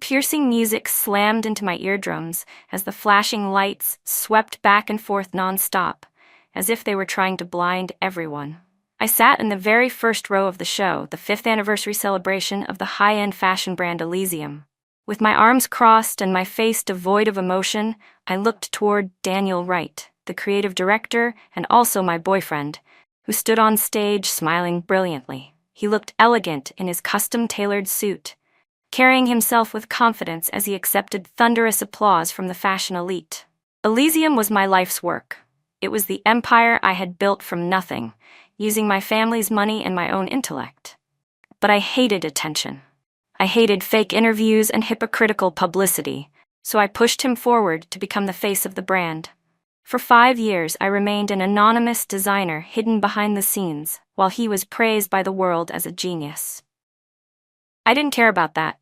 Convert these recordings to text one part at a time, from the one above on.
piercing music slammed into my eardrums as the flashing lights swept back and forth non-stop, as if they were trying to blind everyone. I sat in the very first row of the show, the 5th anniversary celebration of the high-end fashion brand Elysium. With my arms crossed and my face devoid of emotion, I looked toward Daniel Wright, the creative director and also my boyfriend, who stood on stage smiling brilliantly. He looked elegant in his custom-tailored suit, carrying himself with confidence as he accepted thunderous applause from the fashion elite. Elysium was my life's work. It was the empire I had built from nothing, using my family's money and my own intellect. But I hated attention. I hated fake interviews and hypocritical publicity, so I pushed him forward to become the face of the brand. For 5 years, I remained an anonymous designer hidden behind the scenes, while he was praised by the world as a genius. I didn't care about that.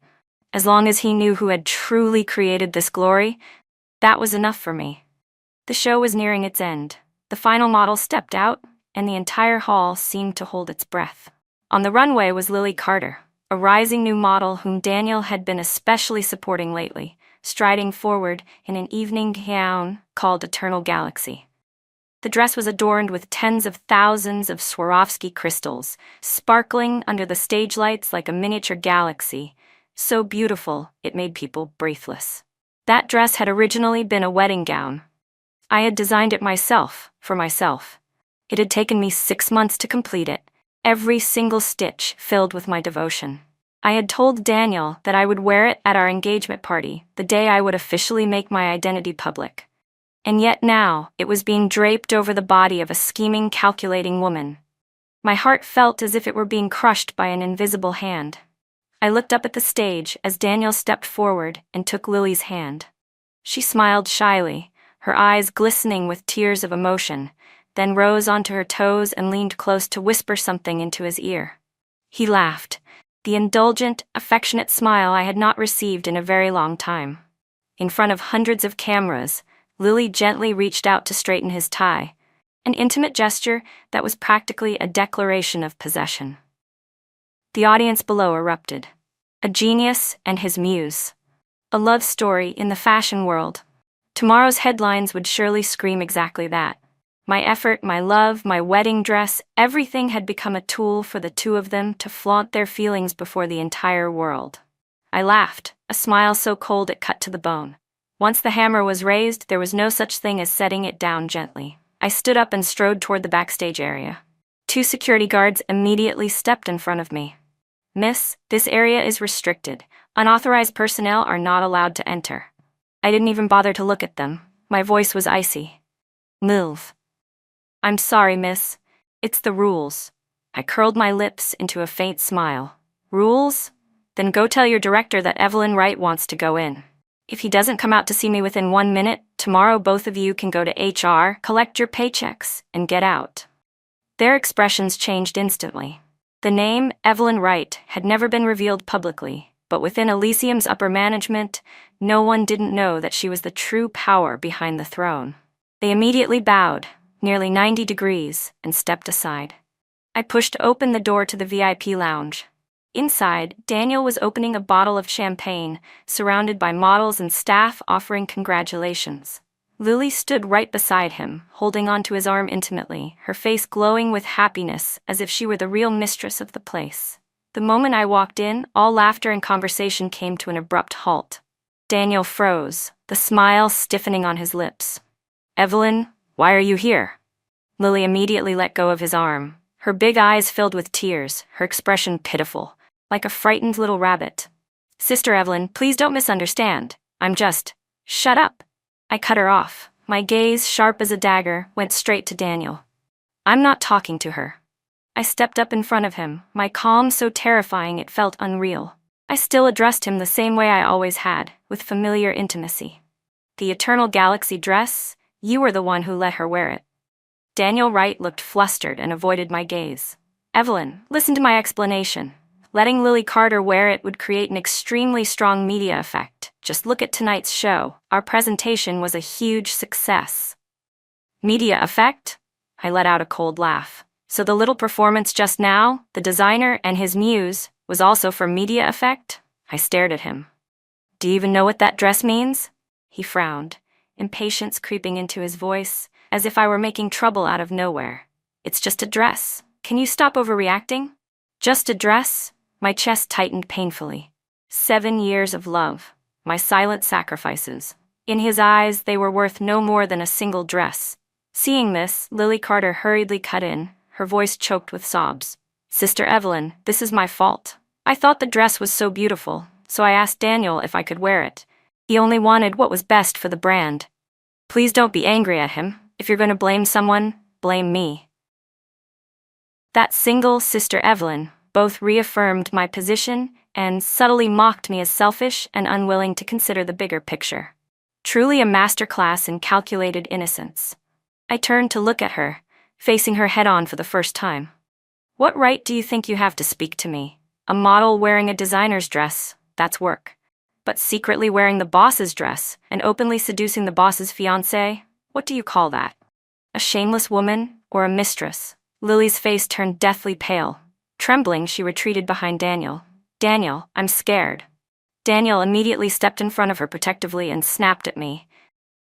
As long as he knew who had truly created this glory, that was enough for me. The show was nearing its end. The final model stepped out, and the entire hall seemed to hold its breath. On the runway was Lily Carter, a rising new model whom Daniel had been especially supporting lately, striding forward in an evening gown called Eternal Galaxy. The dress was adorned with tens of thousands of Swarovski crystals, sparkling under the stage lights like a miniature galaxy, so beautiful it made people breathless. That dress had originally been a wedding gown. I had designed it myself, for myself. It had taken me 6 months to complete it, every single stitch filled with my devotion. I had told Daniel that I would wear it at our engagement party, the day I would officially make my identity public. And yet now, it was being draped over the body of a scheming, calculating woman. My heart felt as if it were being crushed by an invisible hand. I looked up at the stage as Daniel stepped forward and took Lily's hand. She smiled shyly, her eyes glistening with tears of emotion, then rose onto her toes and leaned close to whisper something into his ear. He laughed, the indulgent, affectionate smile I had not received in a very long time. In front of hundreds of cameras, Lily gently reached out to straighten his tie, an intimate gesture that was practically a declaration of possession. The audience below erupted. A genius and his muse. A love story in the fashion world. Tomorrow's headlines would surely scream exactly that. My effort, my love, my wedding dress, everything had become a tool for the two of them to flaunt their feelings before the entire world. I laughed, a smile so cold it cut to the bone. Once the hammer was raised, there was no such thing as setting it down gently. I stood up and strode toward the backstage area. 2 security guards immediately stepped in front of me. "Miss, this area is restricted. Unauthorized personnel are not allowed to enter." I didn't even bother to look at them. My voice was icy. "Move." "I'm sorry, miss. It's the rules." I curled my lips into a faint smile. "Rules? Then go tell your director that Evelyn Wright wants to go in. If he doesn't come out to see me within 1 minute, tomorrow both of you can go to HR, collect your paychecks, and get out." Their expressions changed instantly. The name, Evelyn Wright, had never been revealed publicly, but within Elysium's upper management, no one didn't know that she was the true power behind the throne. They immediately bowed, nearly 90 degrees, and stepped aside. I pushed open the door to the VIP lounge. Inside, Daniel was opening a bottle of champagne, surrounded by models and staff offering congratulations. Lily stood right beside him, holding onto his arm intimately, her face glowing with happiness as if she were the real mistress of the place. The moment I walked in, all laughter and conversation came to an abrupt halt. Daniel froze, the smile stiffening on his lips. "Evelyn, why are you here?" Lily immediately let go of his arm, her big eyes filled with tears, her expression pitiful, like a frightened little rabbit. "Sister Evelyn, please don't misunderstand. I'm just..." "Shut up." I cut her off. My gaze, sharp as a dagger, went straight to Daniel. "I'm not talking to her." I stepped up in front of him, my calm so terrifying it felt unreal. I still addressed him the same way I always had, with familiar intimacy. "The Eternal Galaxy dress, you were the one who let her wear it." Daniel Wright looked flustered and avoided my gaze. "Evelyn, listen to my explanation. Letting Lily Carter wear it would create an extremely strong media effect. Just look at tonight's show. Our presentation was a huge success." "Media effect?" I let out a cold laugh. "So the little performance just now, the designer and his muse, was also for media effect?" I stared at him. Do you even know what that dress means? He frowned, impatience creeping into his voice, as if I were making trouble out of nowhere. It's just a dress. Can you stop overreacting? Just a dress? My chest tightened painfully. 7 years of love. My silent sacrifices. In his eyes, they were worth no more than a single dress. Seeing this, Lily Carter hurriedly cut in, her voice choked with sobs. Sister Evelyn, this is my fault. I thought the dress was so beautiful, so I asked Daniel if I could wear it. He only wanted what was best for the brand. Please don't be angry at him. If you're going to blame someone, blame me. That single Sister Evelyn both reaffirmed my position and subtly mocked me as selfish and unwilling to consider the bigger picture. Truly a masterclass in calculated innocence. I turned to look at her, facing her head-on for the first time. What right do you think you have to speak to me? A model wearing a designer's dress, that's work. But secretly wearing the boss's dress and openly seducing the boss's fiancé, what do you call that? A shameless woman or a mistress? Lily's face turned deathly pale. Trembling, she retreated behind Daniel. Daniel, I'm scared. Daniel immediately stepped in front of her protectively and snapped at me.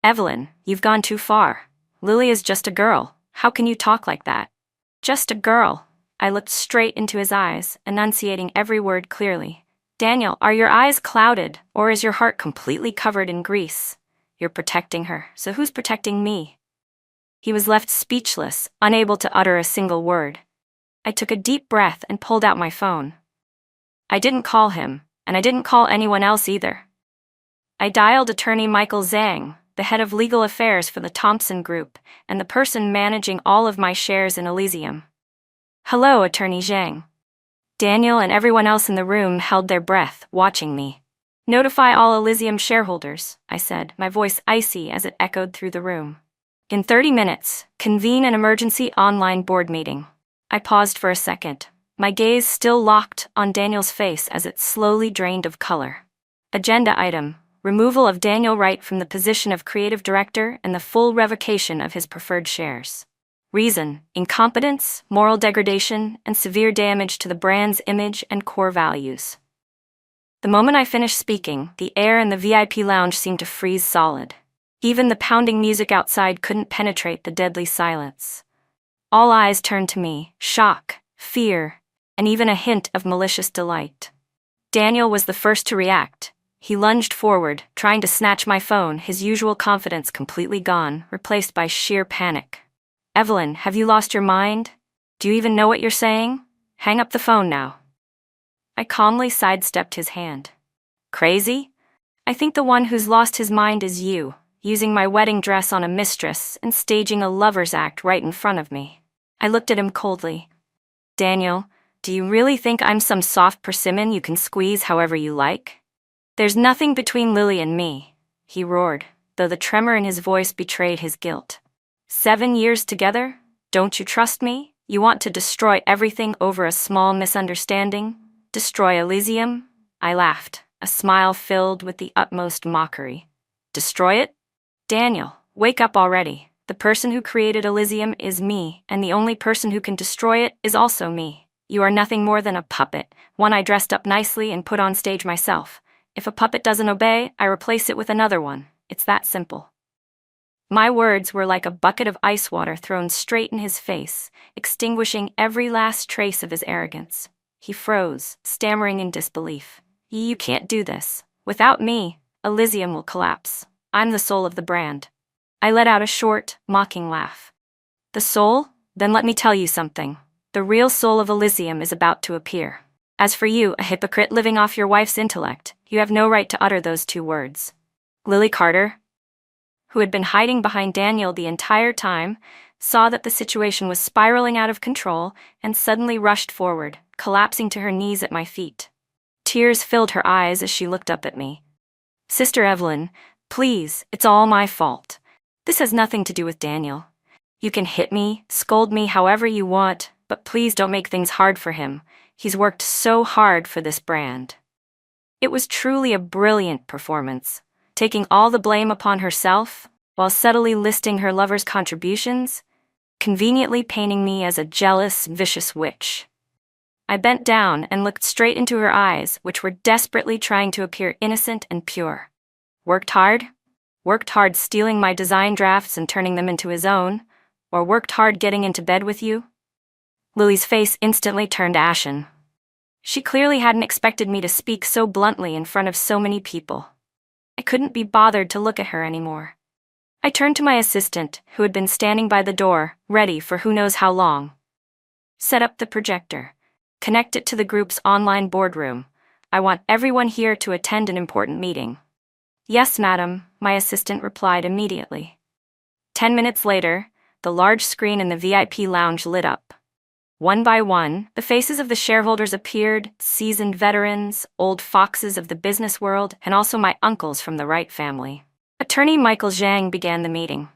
Evelyn, you've gone too far. Lily is just a girl. How can you talk like that? Just a girl. I looked straight into his eyes, enunciating every word clearly. Daniel, are your eyes clouded, or is your heart completely covered in grease? You're protecting her, so who's protecting me? He was left speechless, unable to utter a single word. I took a deep breath and pulled out my phone. I didn't call him, and I didn't call anyone else either. I dialed attorney Michael Zhang, the head of legal affairs for the Thompson Group, and the person managing all of my shares in Elysium. Hello, Attorney Zhang. Daniel and everyone else in the room held their breath, watching me. Notify all Elysium shareholders, I said, my voice icy as it echoed through the room. In 30 minutes, convene an emergency online board meeting. I paused for a second, my gaze still locked on Daniel's face as it slowly drained of color. Agenda item: removal of Daniel Wright from the position of creative director and the full revocation of his preferred shares. Reason: incompetence, moral degradation, and severe damage to the brand's image and core values. The moment I finished speaking, the air in the VIP lounge seemed to freeze solid. Even the pounding music outside couldn't penetrate the deadly silence. All eyes turned to me, shock, fear, and even a hint of malicious delight. Daniel was the first to react. He lunged forward, trying to snatch my phone, his usual confidence completely gone, replaced by sheer panic. Evelyn, have you lost your mind? Do you even know what you're saying? Hang up the phone now. I calmly sidestepped his hand. Crazy? I think the one who's lost his mind is you, using my wedding dress on a mistress and staging a lover's act right in front of me. I looked at him coldly. Daniel, do you really think I'm some soft persimmon you can squeeze however you like? There's nothing between Lily and me, he roared, though the tremor in his voice betrayed his guilt. 7 years together? Don't you trust me? You want to destroy everything over a small misunderstanding? Destroy Elysium? I laughed, a smile filled with the utmost mockery. Destroy it? Daniel, wake up already. The person who created Elysium is me, and the only person who can destroy it is also me. You are nothing more than a puppet, one I dressed up nicely and put on stage myself. If a puppet doesn't obey, I replace it with another one. It's that simple. My words were like a bucket of ice water thrown straight in his face, extinguishing every last trace of his arrogance. He froze, stammering in disbelief. You can't do this. Without me, Elysium will collapse. I'm the soul of the brand. I let out a short, mocking laugh. The soul? Then let me tell you something. The real soul of Elysium is about to appear. As for you, a hypocrite living off your wife's intellect, you have no right to utter those 2 words. Lily Carter, who had been hiding behind Daniel the entire time, saw that the situation was spiraling out of control and suddenly rushed forward, collapsing to her knees at my feet. Tears filled her eyes as she looked up at me. Sister Evelyn, please, it's all my fault. This has nothing to do with Daniel. You can hit me, scold me however you want, but please don't make things hard for him. He's worked so hard for this brand. It was truly a brilliant performance, taking all the blame upon herself, while subtly listing her lover's contributions, conveniently painting me as a jealous, vicious witch. I bent down and looked straight into her eyes, which were desperately trying to appear innocent and pure. Worked hard? Worked hard stealing my design drafts and turning them into his own? Or worked hard getting into bed with you? Lily's face instantly turned ashen. She clearly hadn't expected me to speak so bluntly in front of so many people. I couldn't be bothered to look at her anymore. I turned to my assistant, who had been standing by the door, ready for who knows how long. Set up the projector. Connect it to the group's online boardroom. I want everyone here to attend an important meeting. Yes, madam, my assistant replied immediately. 10 minutes later, the large screen in the VIP lounge lit up. One by one, the faces of the shareholders appeared, seasoned veterans, old foxes of the business world, and also my uncles from the Wright family. Attorney Michael Zhang began the meeting.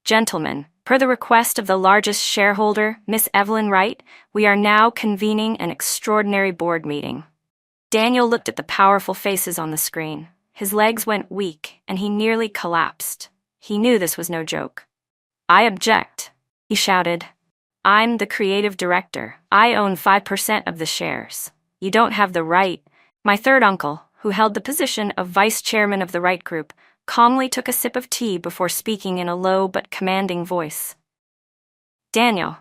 Gentlemen, per the request of the largest shareholder, Miss Evelyn Wright, we are now convening an extraordinary board meeting. Daniel looked at the powerful faces on the screen. His legs went weak, and he nearly collapsed. He knew this was no joke. I object, he shouted. I'm the creative director. I own 5% of the shares. You don't have the right. My third uncle, who held the position of vice chairman of the Wright Group, calmly took a sip of tea before speaking in a low but commanding voice. Daniel,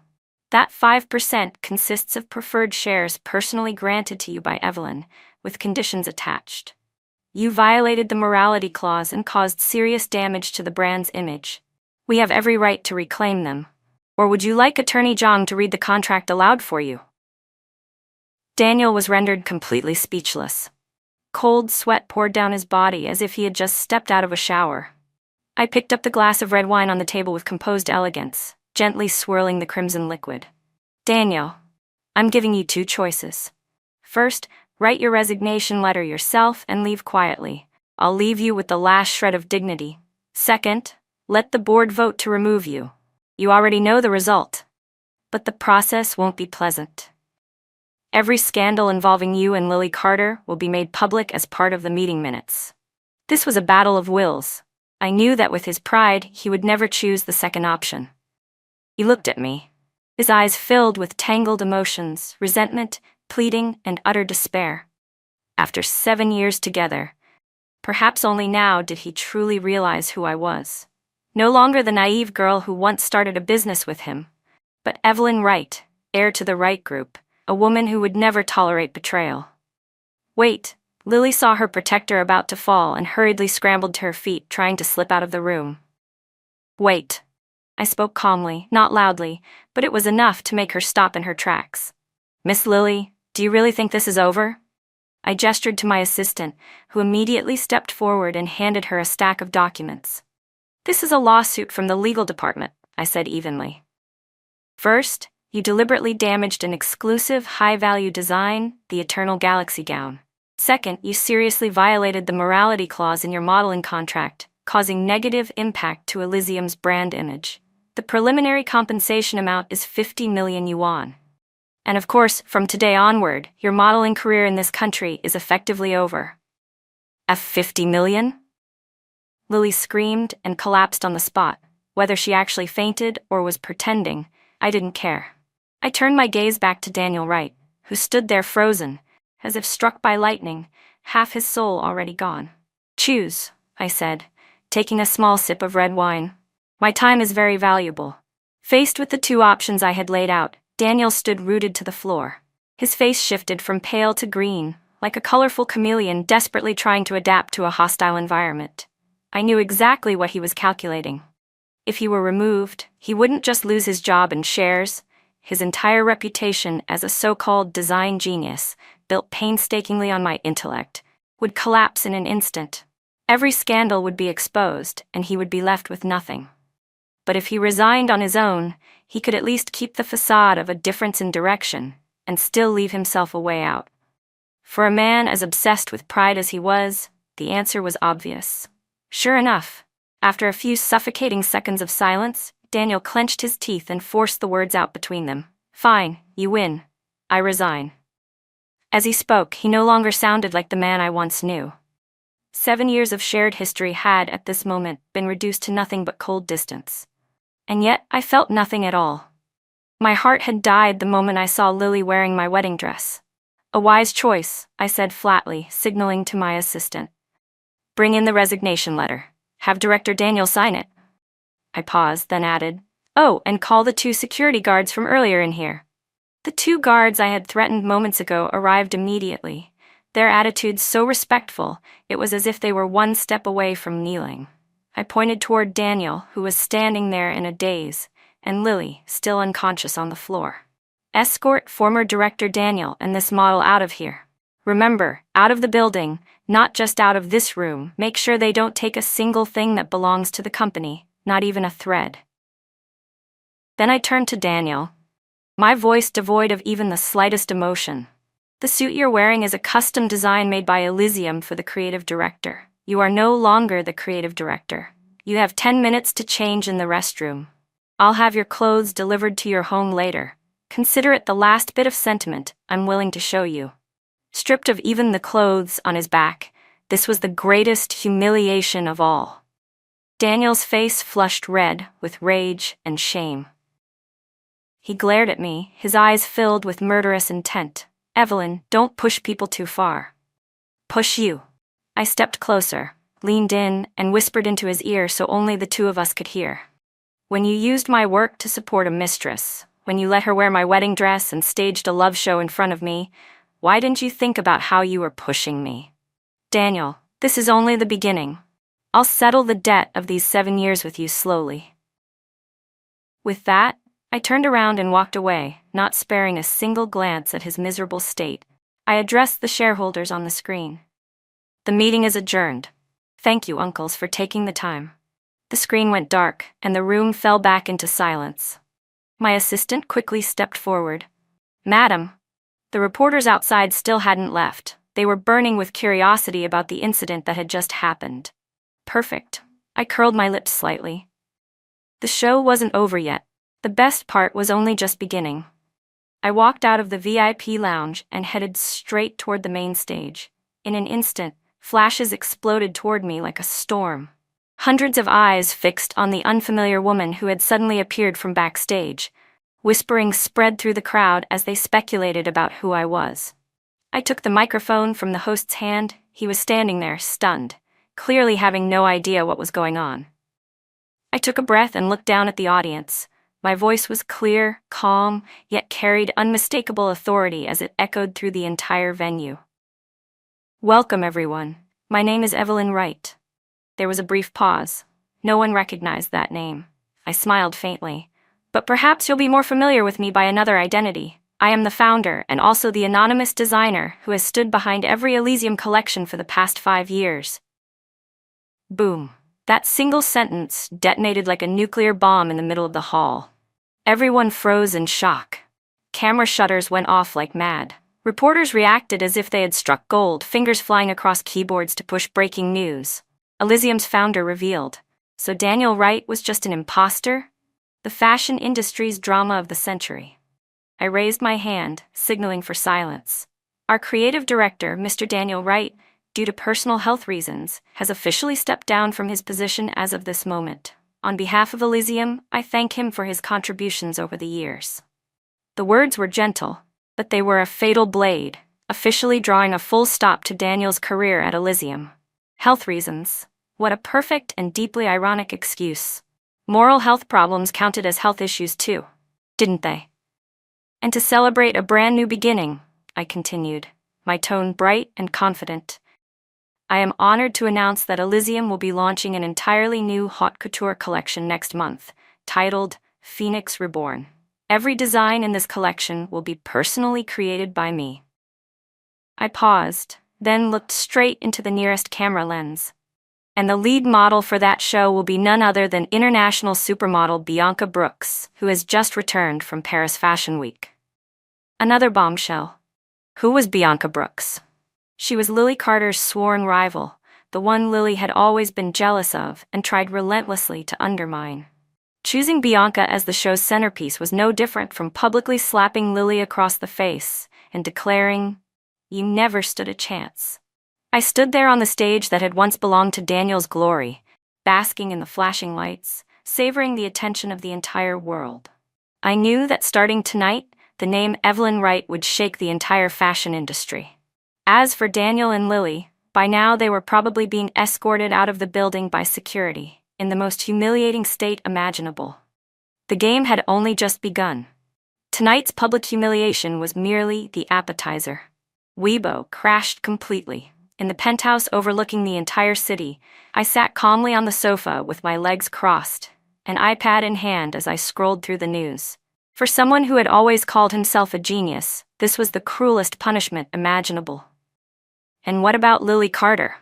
that 5% consists of preferred shares personally granted to you by Evelyn, with conditions attached. You violated the morality clause and caused serious damage to the brand's image. We have every right to reclaim them. Or would you like Attorney Zhang to read the contract aloud for you? Daniel was rendered completely speechless. Cold sweat poured down his body as if he had just stepped out of a shower. I picked up the glass of red wine on the table with composed elegance, gently swirling the crimson liquid. Daniel, I'm giving you two choices. First, write your resignation letter yourself and leave quietly. I'll leave you with the last shred of dignity. Second, let the board vote to remove you. You already know the result. But the process won't be pleasant. Every scandal involving you and Lily Carter will be made public as part of the meeting minutes. This was a battle of wills. I knew that with his pride, he would never choose the second option. He looked at me. His eyes filled with tangled emotions, resentment, pleading, and utter despair. After 7 years together, perhaps only now did he truly realize who I was. No longer the naive girl who once started a business with him, but Evelyn Wright, heir to the Wright Group, a woman who would never tolerate betrayal. Wait, Lily saw her protector about to fall and hurriedly scrambled to her feet, trying to slip out of the room. Wait. I spoke calmly, not loudly, but it was enough to make her stop in her tracks. Miss Lily, do you really think this is over? I gestured to my assistant, who immediately stepped forward and handed her a stack of documents. This is a lawsuit from the legal department, I said evenly. First, you deliberately damaged an exclusive, high-value design, the Eternal Galaxy gown. Second, you seriously violated the morality clause in your modeling contract, causing negative impact to Elysium's brand image. The preliminary compensation amount is 50 million yuan. And of course, from today onward, your modeling career in this country is effectively over. 50 million? Lily screamed and collapsed on the spot. Whether she actually fainted or was pretending, I didn't care. I turned my gaze back to Daniel Wright, who stood there frozen, as if struck by lightning, half his soul already gone. Choose, I said, taking a small sip of red wine. My time is very valuable. Faced with the two options I had laid out, Daniel stood rooted to the floor. His face shifted from pale to green, like a colorful chameleon desperately trying to adapt to a hostile environment. I knew exactly what he was calculating. If he were removed, he wouldn't just lose his job and shares. His entire reputation as a so-called design genius, built painstakingly on my intellect, would collapse in an instant. Every scandal would be exposed, and he would be left with nothing. But if he resigned on his own, he could at least keep the facade of a difference in direction, and still leave himself a way out. For a man as obsessed with pride as he was, the answer was obvious. Sure enough, after a few suffocating seconds of silence, Daniel clenched his teeth and forced the words out between them. Fine, you win. I resign. As he spoke, he no longer sounded like the man I once knew. 7 years of shared history had, at this moment, been reduced to nothing but cold distance. And yet, I felt nothing at all. My heart had died the moment I saw Lily wearing my wedding dress. A wise choice, I said flatly, signaling to my assistant. Bring in the resignation letter. Have Director Daniel sign it. I paused, then added, oh, and call the 2 security guards from earlier in here. The 2 guards I had threatened moments ago arrived immediately, their attitudes so respectful, it was as if they were 1 step away from kneeling. I pointed toward Daniel, who was standing there in a daze, and Lily, still unconscious on the floor. Escort former Director Daniel and this model out of here. Remember, out of the building, not just out of this room. Make sure they don't take a single thing that belongs to the company, not even a thread. Then I turned to Daniel, my voice devoid of even the slightest emotion. The suit you're wearing is a custom design made by Elysium for the creative director. You are no longer the creative director. You have 10 minutes to change in the restroom. I'll have your clothes delivered to your home later. Consider it the last bit of sentiment I'm willing to show you. Stripped of even the clothes on his back, this was the greatest humiliation of all. Daniel's face flushed red with rage and shame. He glared at me, his eyes filled with murderous intent. Evelyn, don't push people too far. Push you. I stepped closer, leaned in, and whispered into his ear so only the 2 of us could hear. When you used my work to support a mistress, when you let her wear my wedding dress and staged a love show in front of me, why didn't you think about how you were pushing me? Daniel, this is only the beginning. I'll settle the debt of these 7 years with you slowly. With that, I turned around and walked away, not sparing a single glance at his miserable state. I addressed the shareholders on the screen. The meeting is adjourned. Thank you, uncles, for taking the time. The screen went dark, and the room fell back into silence. My assistant quickly stepped forward. Madam. The reporters outside still hadn't left. They were burning with curiosity about the incident that had just happened. Perfect. I curled my lips slightly. The show wasn't over yet. The best part was only just beginning. I walked out of the VIP lounge and headed straight toward the main stage. In an instant, flashes exploded toward me like a storm. Hundreds of eyes fixed on the unfamiliar woman who had suddenly appeared from backstage. Whispering spread through the crowd as they speculated about who I was. I took the microphone from the host's hand. He was standing there, stunned, clearly having no idea what was going on. I took a breath and looked down at the audience. My voice was clear, calm, yet carried unmistakable authority as it echoed through the entire venue. Welcome, everyone. My name is Evelyn Wright. There was a brief pause. No one recognized that name. I smiled faintly. But perhaps you'll be more familiar with me by another identity. I am the founder and also the anonymous designer who has stood behind every Elysium collection for the past 5 years. Boom. That single sentence detonated like a nuclear bomb in the middle of the hall. Everyone froze in shock. Camera shutters went off like mad. Reporters reacted as if they had struck gold, fingers flying across keyboards to push breaking news. Elysium's founder revealed. So Daniel Wright was just an imposter? The fashion industry's drama of the century. I raised my hand, signaling for silence. Our creative director, Mr. Daniel Wright, due to personal health reasons, has officially stepped down from his position as of this moment. On behalf of Elysium, I thank him for his contributions over the years. The words were gentle, but they were a fatal blade, officially drawing a full stop to Daniel's career at Elysium. Health reasons. What a perfect and deeply ironic excuse. Moral health problems counted as health issues too, didn't they? And to celebrate a brand new beginning, I continued, my tone bright and confident. I am honored to announce that Elysium will be launching an entirely new haute couture collection next month, titled Phoenix Reborn. Every design in this collection will be personally created by me. I paused, then looked straight into the nearest camera lens. And the lead model for that show will be none other than international supermodel Bianca Brooks, who has just returned from Paris Fashion Week. Another bombshell. Who was Bianca Brooks? She was Lily Carter's sworn rival, the one Lily had always been jealous of and tried relentlessly to undermine. Choosing Bianca as the show's centerpiece was no different from publicly slapping Lily across the face and declaring, "You never stood a chance." I stood there on the stage that had once belonged to Daniel's glory, basking in the flashing lights, savoring the attention of the entire world. I knew that starting tonight, the name Evelyn Wright would shake the entire fashion industry. As for Daniel and Lily, by now they were probably being escorted out of the building by security, in the most humiliating state imaginable. The game had only just begun. Tonight's public humiliation was merely the appetizer. Weibo crashed completely. In the penthouse overlooking the entire city, I sat calmly on the sofa with my legs crossed, an iPad in hand as I scrolled through the news. For someone who had always called himself a genius, this was the cruelest punishment imaginable. "And what about Lily Carter?"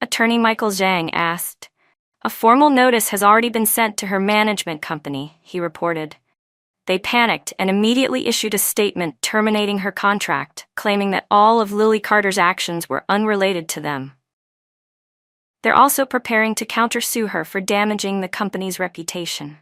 Attorney Michael Zhang asked. "A formal notice has already been sent to her management company," he reported. They panicked and immediately issued a statement terminating her contract, claiming that all of Lily Carter's actions were unrelated to them. They're also preparing to countersue her for damaging the company's reputation.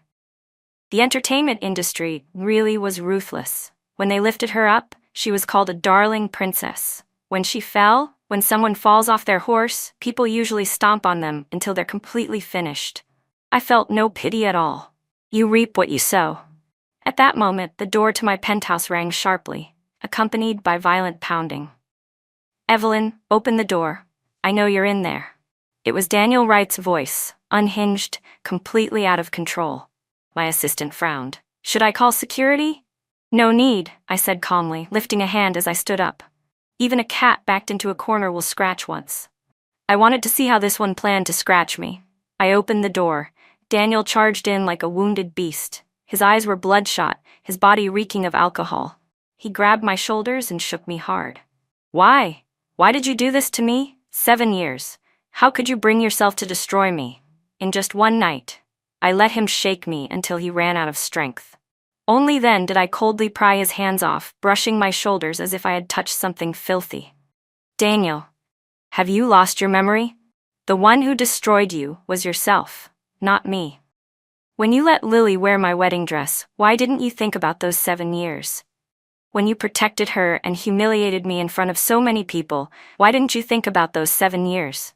The entertainment industry really was ruthless. When they lifted her up, she was called a darling princess. When she fell, when someone falls off their horse, people usually stomp on them until they're completely finished. I felt no pity at all. You reap what you sow. At that moment, the door to my penthouse rang sharply, accompanied by violent pounding. "Evelyn, open the door. I know you're in there." It was Daniel Wright's voice, unhinged, completely out of control. My assistant frowned. "Should I call security?" "No need," I said calmly, lifting a hand as I stood up. "Even a cat backed into a corner will scratch once." I wanted to see how this one planned to scratch me. I opened the door. Daniel charged in like a wounded beast. His eyes were bloodshot, his body reeking of alcohol. He grabbed my shoulders and shook me hard. "Why? Why did you do this to me? 7 years. How could you bring yourself to destroy me?" In just one night, I let him shake me until he ran out of strength. Only then did I coldly pry his hands off, brushing my shoulders as if I had touched something filthy. "Daniel, have you lost your memory? The one who destroyed you was yourself, not me. When you let Lily wear my wedding dress, why didn't you think about those 7 years? When you protected her and humiliated me in front of so many people, why didn't you think about those 7 years?"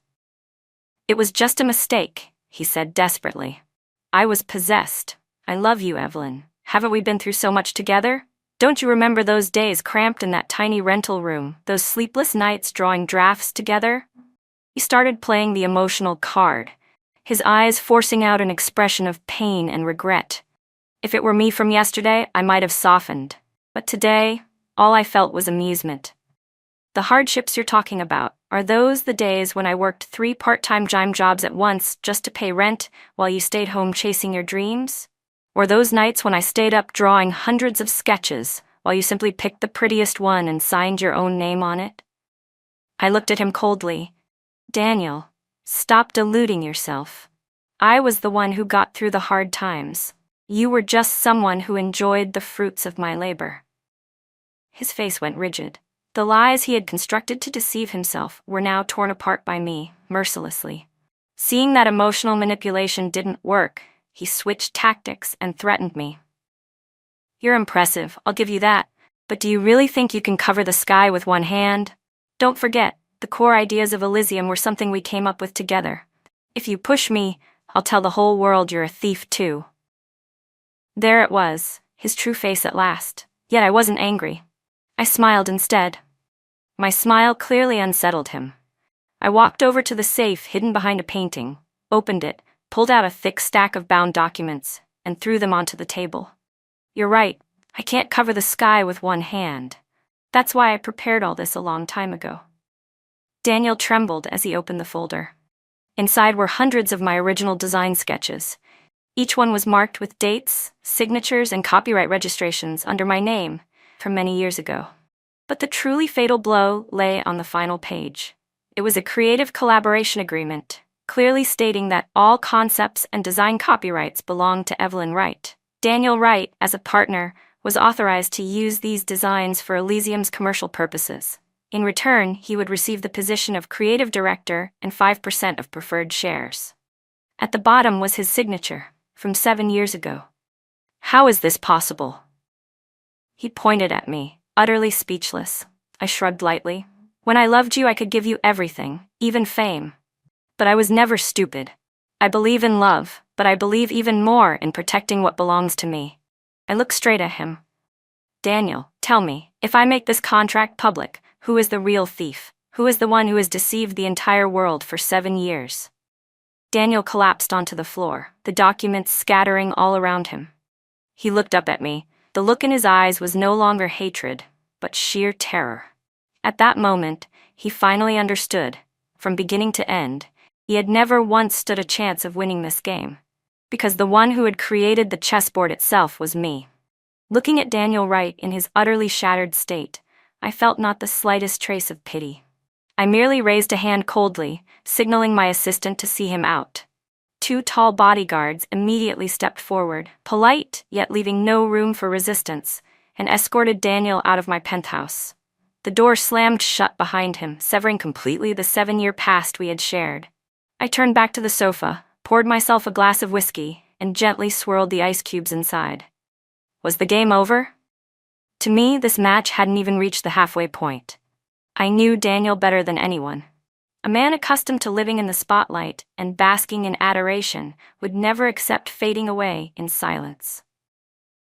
"It was just a mistake," he said desperately. "I was possessed. I love you, Evelyn. Haven't we been through so much together? Don't you remember those days cramped in that tiny rental room, those sleepless nights drawing drafts together?" He started playing the emotional card, his eyes forcing out an expression of pain and regret. If it were me from yesterday, I might have softened. But today, all I felt was amusement. "The hardships you're talking about, are those the days when I worked 3 part-time jobs at once just to pay rent while you stayed home chasing your dreams? Or those nights when I stayed up drawing hundreds of sketches while you simply picked the prettiest one and signed your own name on it?" I looked at him coldly. "Daniel, stop deluding yourself. I was the one who got through the hard times. You were just someone who enjoyed the fruits of my labor." His face went rigid. The lies he had constructed to deceive himself were now torn apart by me, mercilessly. Seeing that emotional manipulation didn't work, he switched tactics and threatened me. "You're impressive, I'll give you that. But do you really think you can cover the sky with one hand? Don't forget, the core ideas of Elysium were something we came up with together. If you push me, I'll tell the whole world you're a thief too." There it was, his true face at last. Yet I wasn't angry. I smiled instead. My smile clearly unsettled him. I walked over to the safe hidden behind a painting, opened it, pulled out a thick stack of bound documents, and threw them onto the table. "You're right, I can't cover the sky with one hand. That's why I prepared all this a long time ago." Daniel trembled as he opened the folder. Inside were hundreds of my original design sketches. Each one was marked with dates, signatures, and copyright registrations under my name from many years ago. But the truly fatal blow lay on the final page. It was a creative collaboration agreement, clearly stating that all concepts and design copyrights belonged to Evelyn Wright. Daniel Wright, as a partner, was authorized to use these designs for Elysium's commercial purposes. In return, he would receive the position of creative director and 5% of preferred shares. At the bottom was his signature, from 7 years ago. How is this possible? He pointed at me, utterly speechless. I shrugged lightly. When I loved you, I could give you everything, even fame. But I was never stupid. I believe in love, but I believe even more in protecting what belongs to me. I looked straight at him. Daniel, tell me, if I make this contract public, who is the real thief? Who is the one who has deceived the entire world for 7 years? Daniel collapsed onto the floor, the documents scattering all around him. He looked up at me. The look in his eyes was no longer hatred, but sheer terror. At that moment, he finally understood. From beginning to end, he had never once stood a chance of winning this game. Because the one who had created the chessboard itself was me. Looking at Daniel Wright in his utterly shattered state, I felt not the slightest trace of pity. I merely raised a hand coldly, signaling my assistant to see him out. 2 tall bodyguards immediately stepped forward, polite yet leaving no room for resistance, and escorted Daniel out of my penthouse. The door slammed shut behind him, severing completely the 7-year past we had shared. I turned back to the sofa, poured myself a glass of whiskey, and gently swirled the ice cubes inside. Was the game over? To me, this match hadn't even reached the halfway point. I knew Daniel better than anyone. A man accustomed to living in the spotlight and basking in adoration would never accept fading away in silence.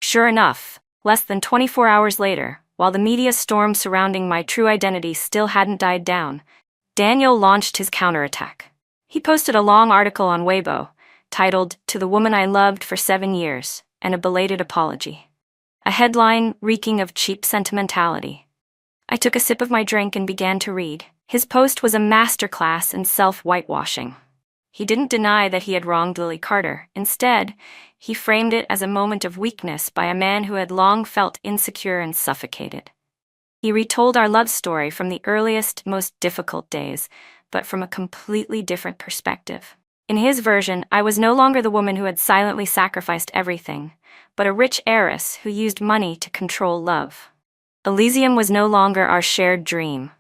Sure enough, less than 24 hours later, while the media storm surrounding my true identity still hadn't died down, Daniel launched his counterattack. He posted a long article on Weibo, titled "To the Woman I Loved for 7 Years, and a Belated Apology." A headline reeking of cheap sentimentality. I took a sip of my drink and began to read. His post was a masterclass in self-whitewashing. He didn't deny that he had wronged Lily Carter. Instead, he framed it as a moment of weakness by a man who had long felt insecure and suffocated. He retold our love story from the earliest, most difficult days, but from a completely different perspective. In his version, I was no longer the woman who had silently sacrificed everything, but a rich heiress who used money to control love. Elysium was no longer our shared dream,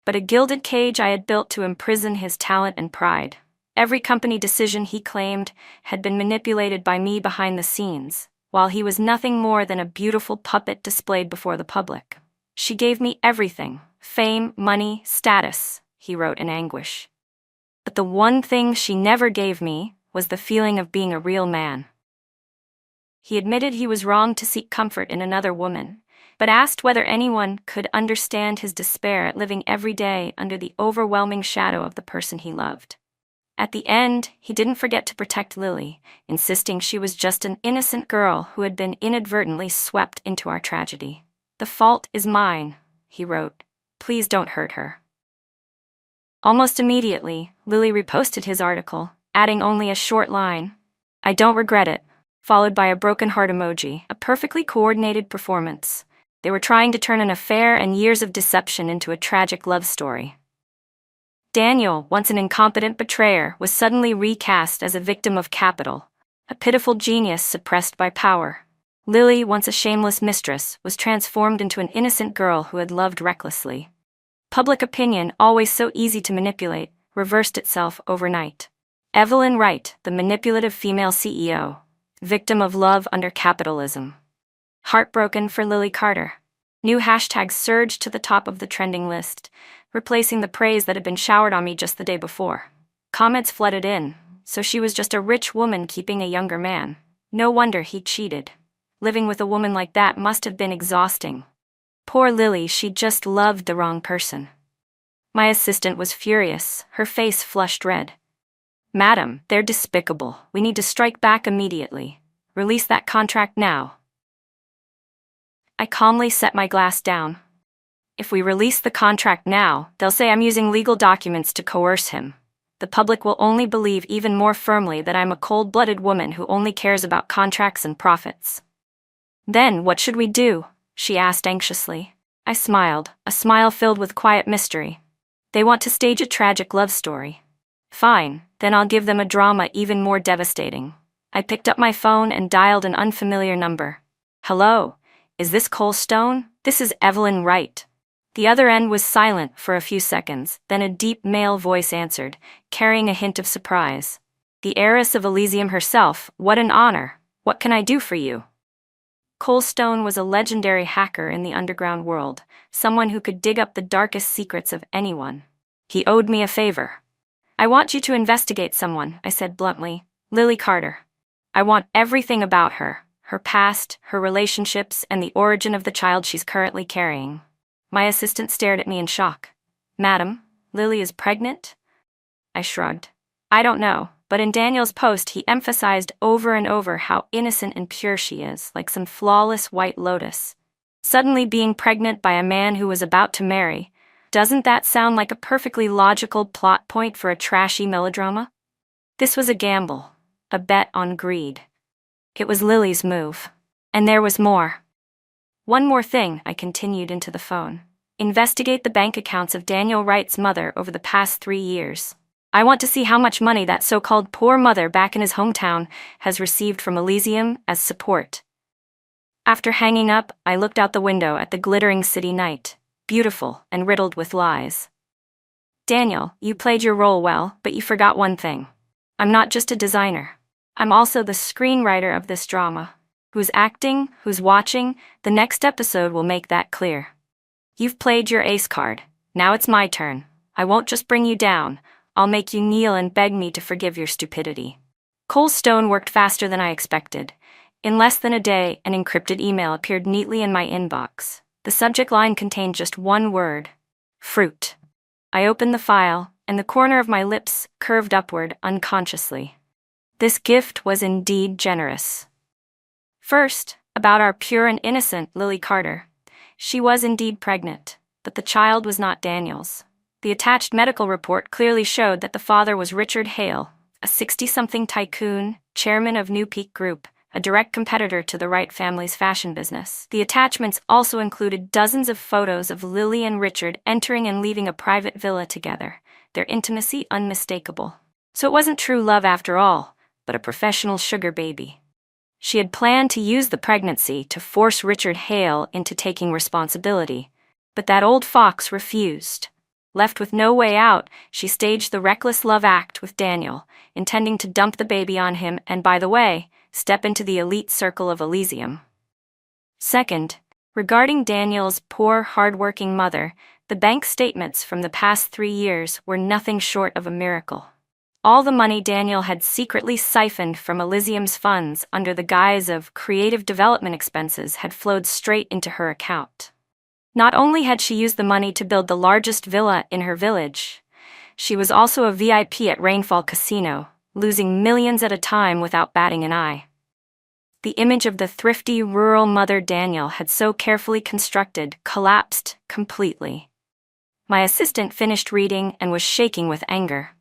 but a gilded cage I had built to imprison his talent and pride. Every company decision he claimed had been manipulated by me behind the scenes, while he was nothing more than a beautiful puppet displayed before the public. She gave me everything: fame, money, status, he wrote in anguish. But the one thing she never gave me was the feeling of being a real man. He admitted he was wrong to seek comfort in another woman, but asked whether anyone could understand his despair at living every day under the overwhelming shadow of the person he loved. At the end, he didn't forget to protect Lily, insisting she was just an innocent girl who had been inadvertently swept into our tragedy. "The fault is mine," he wrote. "Please don't hurt her." Almost immediately, Lily reposted his article, adding only a short line, "I don't regret it," followed by a broken heart emoji, a perfectly coordinated performance. They were trying to turn an affair and years of deception into a tragic love story. Daniel, once an incompetent betrayer, was suddenly recast as a victim of capital, a pitiful genius suppressed by power. Lily, once a shameless mistress, was transformed into an innocent girl who had loved recklessly. Public opinion, always so easy to manipulate, reversed itself overnight. Evelyn Wright, the manipulative female CEO, victim of love under capitalism. Heartbroken for Lily Carter. New hashtags surged to the top of the trending list, replacing the praise that had been showered on me just the day before. Comments flooded in, so she was just a rich woman keeping a younger man. No wonder he cheated. Living with a woman like that must have been exhausting. Poor Lily, she just loved the wrong person. My assistant was furious, her face flushed red. "Madam, they're despicable. We need to strike back immediately. Release that contract now." I calmly set my glass down. If we release the contract now, they'll say I'm using legal documents to coerce him. The public will only believe even more firmly that I'm a cold-blooded woman who only cares about contracts and profits. "Then what should we do?" she asked anxiously. I smiled, a smile filled with quiet mystery. "They want to stage a tragic love story. Fine, then I'll give them a drama even more devastating." I picked up my phone and dialed an unfamiliar number. "Hello, is this Cole Stone? This is Evelyn Wright." The other end was silent for a few seconds, then a deep male voice answered, carrying a hint of surprise. "The heiress of Elysium herself, what an honor. What can I do for you?" Cole Stone was a legendary hacker in the underground world, someone who could dig up the darkest secrets of anyone. He owed me a favor. "I want you to investigate someone," I said bluntly. "Lily Carter. I want everything about her, her past, her relationships, and the origin of the child she's currently carrying. My assistant stared at me in shock. "Madam, Lily is pregnant?" I shrugged. "I don't know, but in Daniel's post he emphasized over and over how innocent and pure she is, like some flawless white lotus. Suddenly being pregnant by a man who was about to marry, doesn't that sound like a perfectly logical plot point for a trashy melodrama?" This was a gamble, a bet on greed. It was Lily's move. And there was more. "One more thing," I continued into the phone. "Investigate the bank accounts of Daniel Wright's mother over the past 3 years. I want to see how much money that so-called poor mother back in his hometown has received from Elysium as support." After hanging up, I looked out the window at the glittering city night, beautiful and riddled with lies. "Daniel, you played your role well, but you forgot one thing. I'm not just a designer. I'm also the screenwriter of this drama. Who's acting, who's watching, the next episode will make that clear. You've played your ace card. Now it's my turn. I won't just bring you down. I'll make you kneel and beg me to forgive your stupidity." Cole's Stone worked faster than I expected. In less than a day, an encrypted email appeared neatly in my inbox. The subject line contained just one word: fruit. I opened the file, and the corner of my lips curved upward unconsciously. This gift was indeed generous. First, about our pure and innocent Lily Carter. She was indeed pregnant, but the child was not Daniel's. The attached medical report clearly showed that the father was Richard Hale, a 60-something tycoon, chairman of New Peak Group, a direct competitor to the Wright family's fashion business. The attachments also included dozens of photos of Lily and Richard entering and leaving a private villa together, their intimacy unmistakable. So it wasn't true love after all, but a professional sugar baby. She had planned to use the pregnancy to force Richard Hale into taking responsibility, but that old fox refused. Left with no way out, she staged the reckless love act with Daniel, intending to dump the baby on him and, by the way, step into the elite circle of Elysium. Second, regarding Daniel's poor, hard-working mother, the bank statements from the past 3 years were nothing short of a miracle. All the money Daniel had secretly siphoned from Elysium's funds under the guise of creative development expenses had flowed straight into her account. Not only had she used the money to build the largest villa in her village, she was also a VIP at Rainfall Casino, losing millions at a time without batting an eye. The image of the thrifty rural mother Daniel had so carefully constructed collapsed completely. My assistant finished reading and was shaking with anger.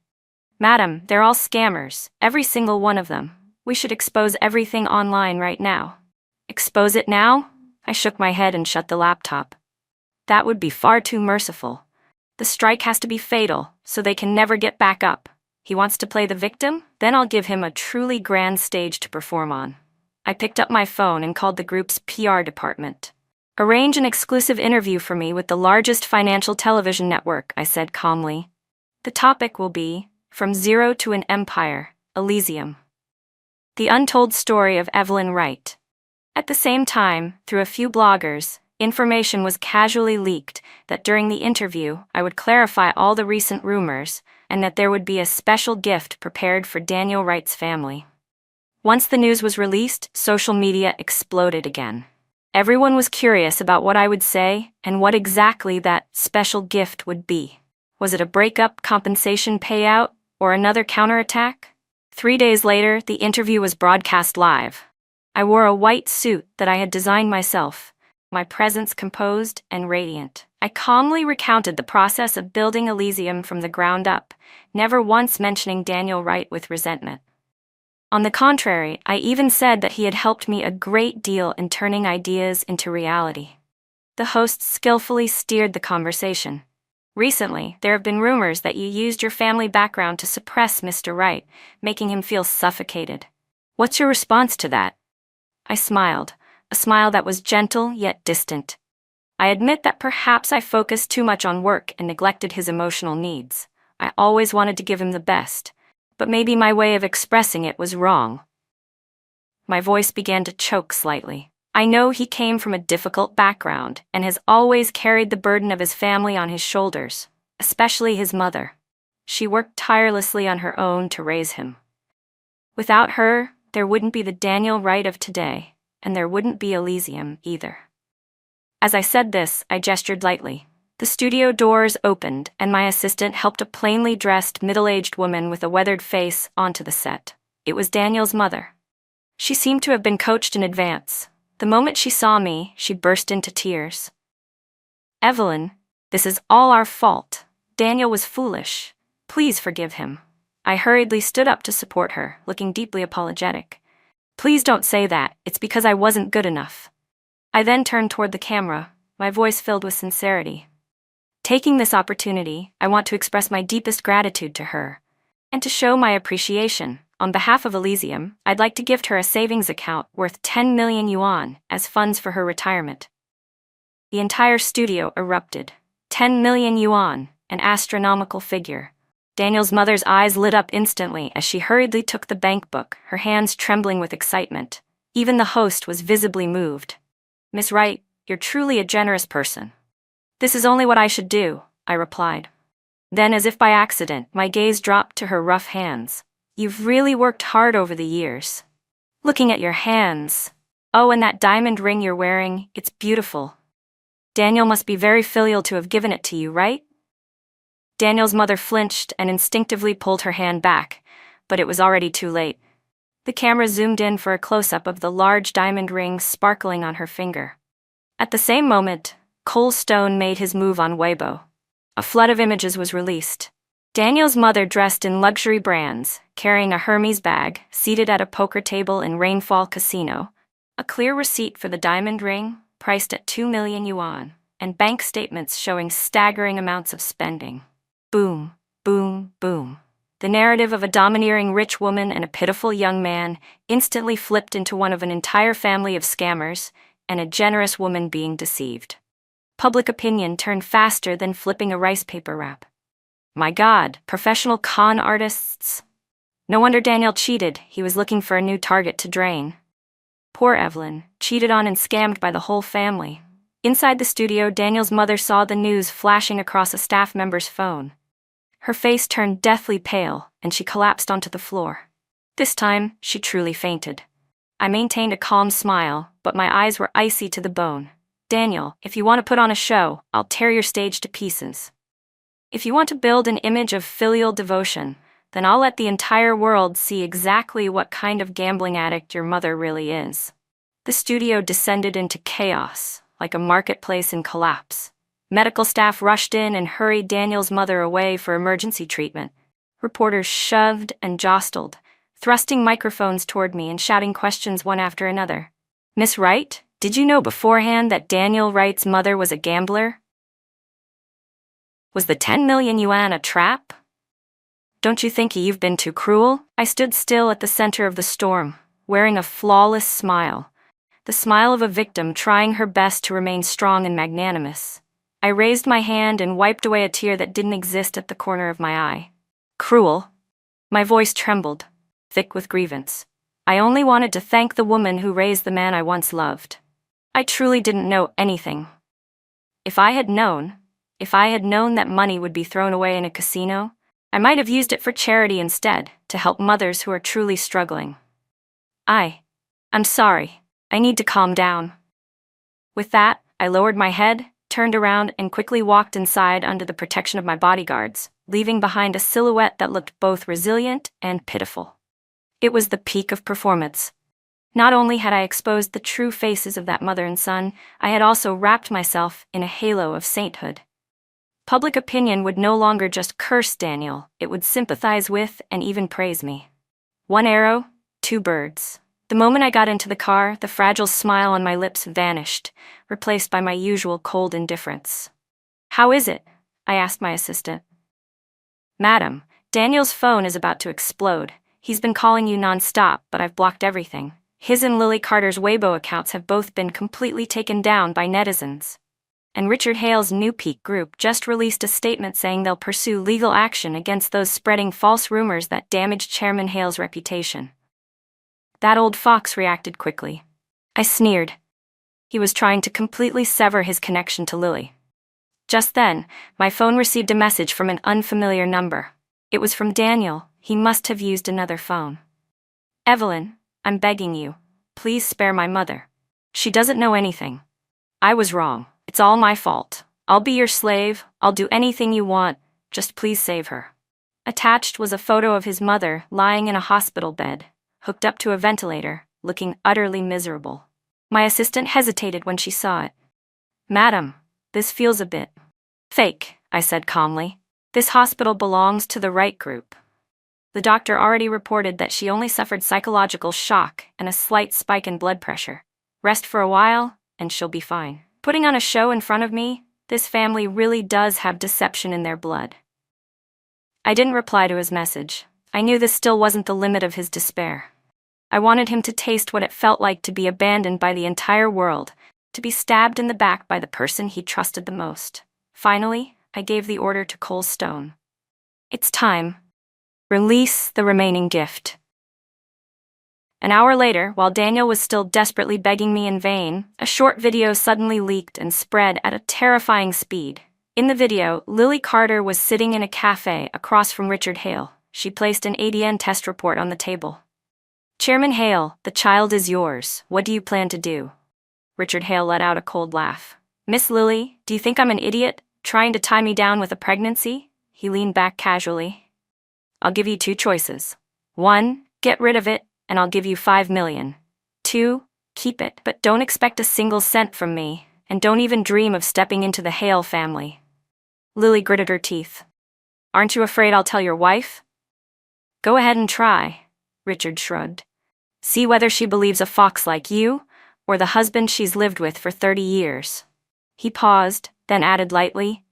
"Madam, they're all scammers, every single one of them. We should expose everything online right now." "Expose it now?" I shook my head and shut the laptop. That would be far too merciful. The strike has to be fatal, so they can never get back up. He wants to play the victim? Then I'll give him a truly grand stage to perform on. I picked up my phone and called the group's PR department. "Arrange an exclusive interview for me with the largest financial television network," I said calmly. "The topic will be From Zero to an Empire, Elysium. The untold story of Evelyn Wright." At the same time, through a few bloggers, information was casually leaked that during the interview I would clarify all the recent rumors and that there would be a special gift prepared for Daniel Wright's family. Once the news was released, social media exploded again. Everyone was curious about what I would say and what exactly that special gift would be. Was it a breakup compensation payout or another counterattack? 3 days later, the interview was broadcast live. I wore a white suit that I had designed myself, my presence composed and radiant. I calmly recounted the process of building Elysium from the ground up, never once mentioning Daniel Wright with resentment. On the contrary, I even said that he had helped me a great deal in turning ideas into reality. The host skillfully steered the conversation. "Recently, there have been rumors that you used your family background to suppress Mr. Wright, making him feel suffocated. What's your response to that?" I smiled, a smile that was gentle yet distant. I admit that perhaps I focused too much on work and neglected his emotional needs. I always wanted to give him the best, but maybe my way of expressing it was wrong. My voice began to choke slightly. I know he came from a difficult background and has always carried the burden of his family on his shoulders, especially his mother. She worked tirelessly on her own to raise him. Without her, there wouldn't be the Daniel Wright of today. and there wouldn't be Elysium either. As I said this, I gestured lightly. The studio doors opened, and my assistant helped a plainly dressed, middle-aged woman with a weathered face onto the set. It was Daniel's mother. She seemed to have been coached in advance. The moment she saw me, she burst into tears. "Evelyn, this is all our fault. Daniel was foolish. Please forgive him." I hurriedly stood up to support her, looking deeply apologetic. "Please don't say that. It's because I wasn't good enough." I then turned toward the camera, my voice filled with sincerity. Taking this opportunity, I want to express my deepest gratitude to her. And to show my appreciation, on behalf of Elysium, I'd like to gift her a savings account worth 10 million yuan as funds for her retirement. The entire studio erupted. 10 million yuan, an astronomical figure. Daniel's mother's eyes lit up instantly as she hurriedly took the bank book, her hands trembling with excitement. Even the host was visibly moved. "Miss Wright, you're truly a generous person." "This is only what I should do," I replied. Then, as if by accident, my gaze dropped to her rough hands. "You've really worked hard over the years. Looking at your hands. Oh, and that diamond ring you're wearing, it's beautiful. Daniel must be very filial to have given it to you, right?" Daniel's mother flinched and instinctively pulled her hand back, but it was already too late. The camera zoomed in for a close-up of the large diamond ring sparkling on her finger. At the same moment, Cole Stone made his move on Weibo. A flood of images was released. Daniel's mother dressed in luxury brands, carrying a Hermes bag, seated at a poker table in Rainfall Casino, a clear receipt for the diamond ring, priced at 2 million yuan, and bank statements showing staggering amounts of spending. Boom, boom, boom. The narrative of a domineering rich woman and a pitiful young man instantly flipped into one of an entire family of scammers and a generous woman being deceived. Public opinion turned faster than flipping a rice paper wrap. My God, professional con artists. No wonder Daniel cheated. He was looking for a new target to drain. Poor Evelyn, cheated on and scammed by the whole family. Inside the studio, Daniel's mother saw the news flashing across a staff member's phone. Her face turned deathly pale, and she collapsed onto the floor. This time, she truly fainted. I maintained a calm smile, but my eyes were icy to the bone. "Daniel, if you want to put on a show, I'll tear your stage to pieces. If you want to build an image of filial devotion, then I'll let the entire world see exactly what kind of gambling addict your mother really is." The studio descended into chaos, like a marketplace in collapse. Medical staff rushed in and hurried Daniel's mother away for emergency treatment. Reporters shoved and jostled, thrusting microphones toward me and shouting questions one after another. "Miss Wright, did you know beforehand that Daniel Wright's mother was a gambler? Was the 10 million yuan a trap? Don't you think you've been too cruel?" I stood still at the center of the storm, wearing a flawless smile. The smile of a victim trying her best to remain strong and magnanimous. I raised my hand and wiped away a tear that didn't exist at the corner of my eye. "Cruel?" My voice trembled, thick with grievance. "I only wanted to thank the woman who raised the man I once loved. I truly didn't know anything. If I had known that money would be thrown away in a casino, I might have used it for charity instead, to help mothers who are truly struggling. I'm sorry. I need to calm down." With that, I lowered my head, turned around, and quickly walked inside under the protection of my bodyguards, leaving behind a silhouette that looked both resilient and pitiful. It was the peak of performance. Not only had I exposed the true faces of that mother and son, I had also wrapped myself in a halo of sainthood. Public opinion would no longer just curse Daniel, it would sympathize with and even praise me. One arrow, two birds. The moment I got into the car, the fragile smile on my lips vanished, replaced by my usual cold indifference. "How is it?" I asked my assistant. "Madam, Daniel's phone is about to explode. He's been calling you non-stop, but I've blocked everything. His and Lily Carter's Weibo accounts have both been completely taken down by netizens. And Richard Hale's New Peak Group just released a statement saying they'll pursue legal action against those spreading false rumors that damaged Chairman Hale's reputation." That old fox reacted quickly. I sneered. He was trying to completely sever his connection to Lily. Just then, my phone received a message from an unfamiliar number. It was from Daniel. He must have used another phone. "Evelyn, I'm begging you. Please spare my mother. She doesn't know anything. I was wrong. It's all my fault. I'll be your slave. I'll do anything you want. Just please save her." Attached was a photo of his mother lying in a hospital bed, hooked up to a ventilator, looking utterly miserable. My assistant hesitated when she saw it. "Madam, this feels a bit fake," I said calmly. "This hospital belongs to the right group. The doctor already reported that she only suffered psychological shock and a slight spike in blood pressure. Rest for a while, and she'll be fine. Putting on a show in front of me, this family really does have deception in their blood." I didn't reply to his message. I knew this still wasn't the limit of his despair. I wanted him to taste what it felt like to be abandoned by the entire world, to be stabbed in the back by the person he trusted the most. Finally, I gave the order to Cole Stone. "It's time. Release the remaining gift." An hour later, while Daniel was still desperately begging me in vain, a short video suddenly leaked and spread at a terrifying speed. In the video, Lily Carter was sitting in a cafe across from Richard Hale. She placed an ADN test report on the table. "Chairman Hale, the child is yours. What do you plan to do?" Richard Hale let out a cold laugh. "Miss Lily, do you think I'm an idiot, trying to tie me down with a pregnancy?" He leaned back casually. "I'll give you two choices. 1, get rid of it, and I'll give you $5 million. 2, keep it, but don't expect a single cent from me, and don't even dream of stepping into the Hale family." Lily gritted her teeth. "Aren't you afraid I'll tell your wife?" "Go ahead and try," Richard shrugged. "See whether she believes a fox like you, or the husband she's lived with for 30 years. He paused, then added lightly,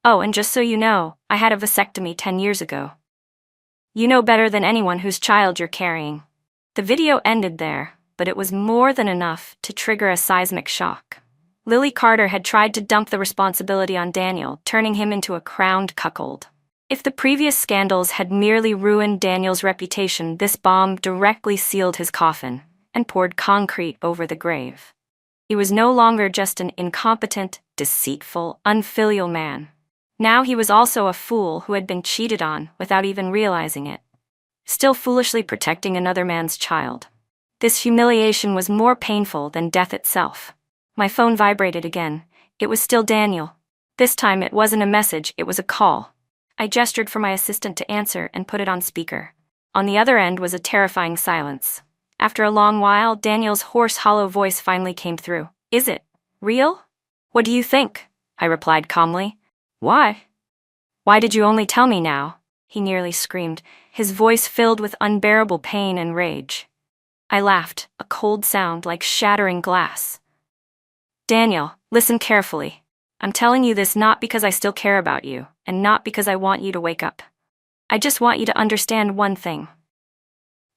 "Oh, and just so you know, I had a vasectomy 10 years ago. You know better than anyone whose child you're carrying." The video ended there, but it was more than enough to trigger a seismic shock. Lily Carter had tried to dump the responsibility on Daniel, turning him into a crowned cuckold. If the previous scandals had merely ruined Daniel's reputation, this bomb directly sealed his coffin and poured concrete over the grave. He was no longer just an incompetent, deceitful, unfilial man. Now he was also a fool who had been cheated on without even realizing it, still foolishly protecting another man's child. This humiliation was more painful than death itself. My phone vibrated again. It was still Daniel. This time it wasn't a message, it was a call. I gestured for my assistant to answer and put it on speaker. On the other end was a terrifying silence. After a long while, Daniel's hoarse, hollow voice finally came through. "Is it real? What do you think?" I replied calmly. "Why? Why did you only tell me now?" he nearly screamed, his voice filled with unbearable pain and rage. I laughed, a cold sound like shattering glass. "Daniel, listen carefully. I'm telling you this not because I still care about you, and not because I want you to wake up. I just want you to understand one thing."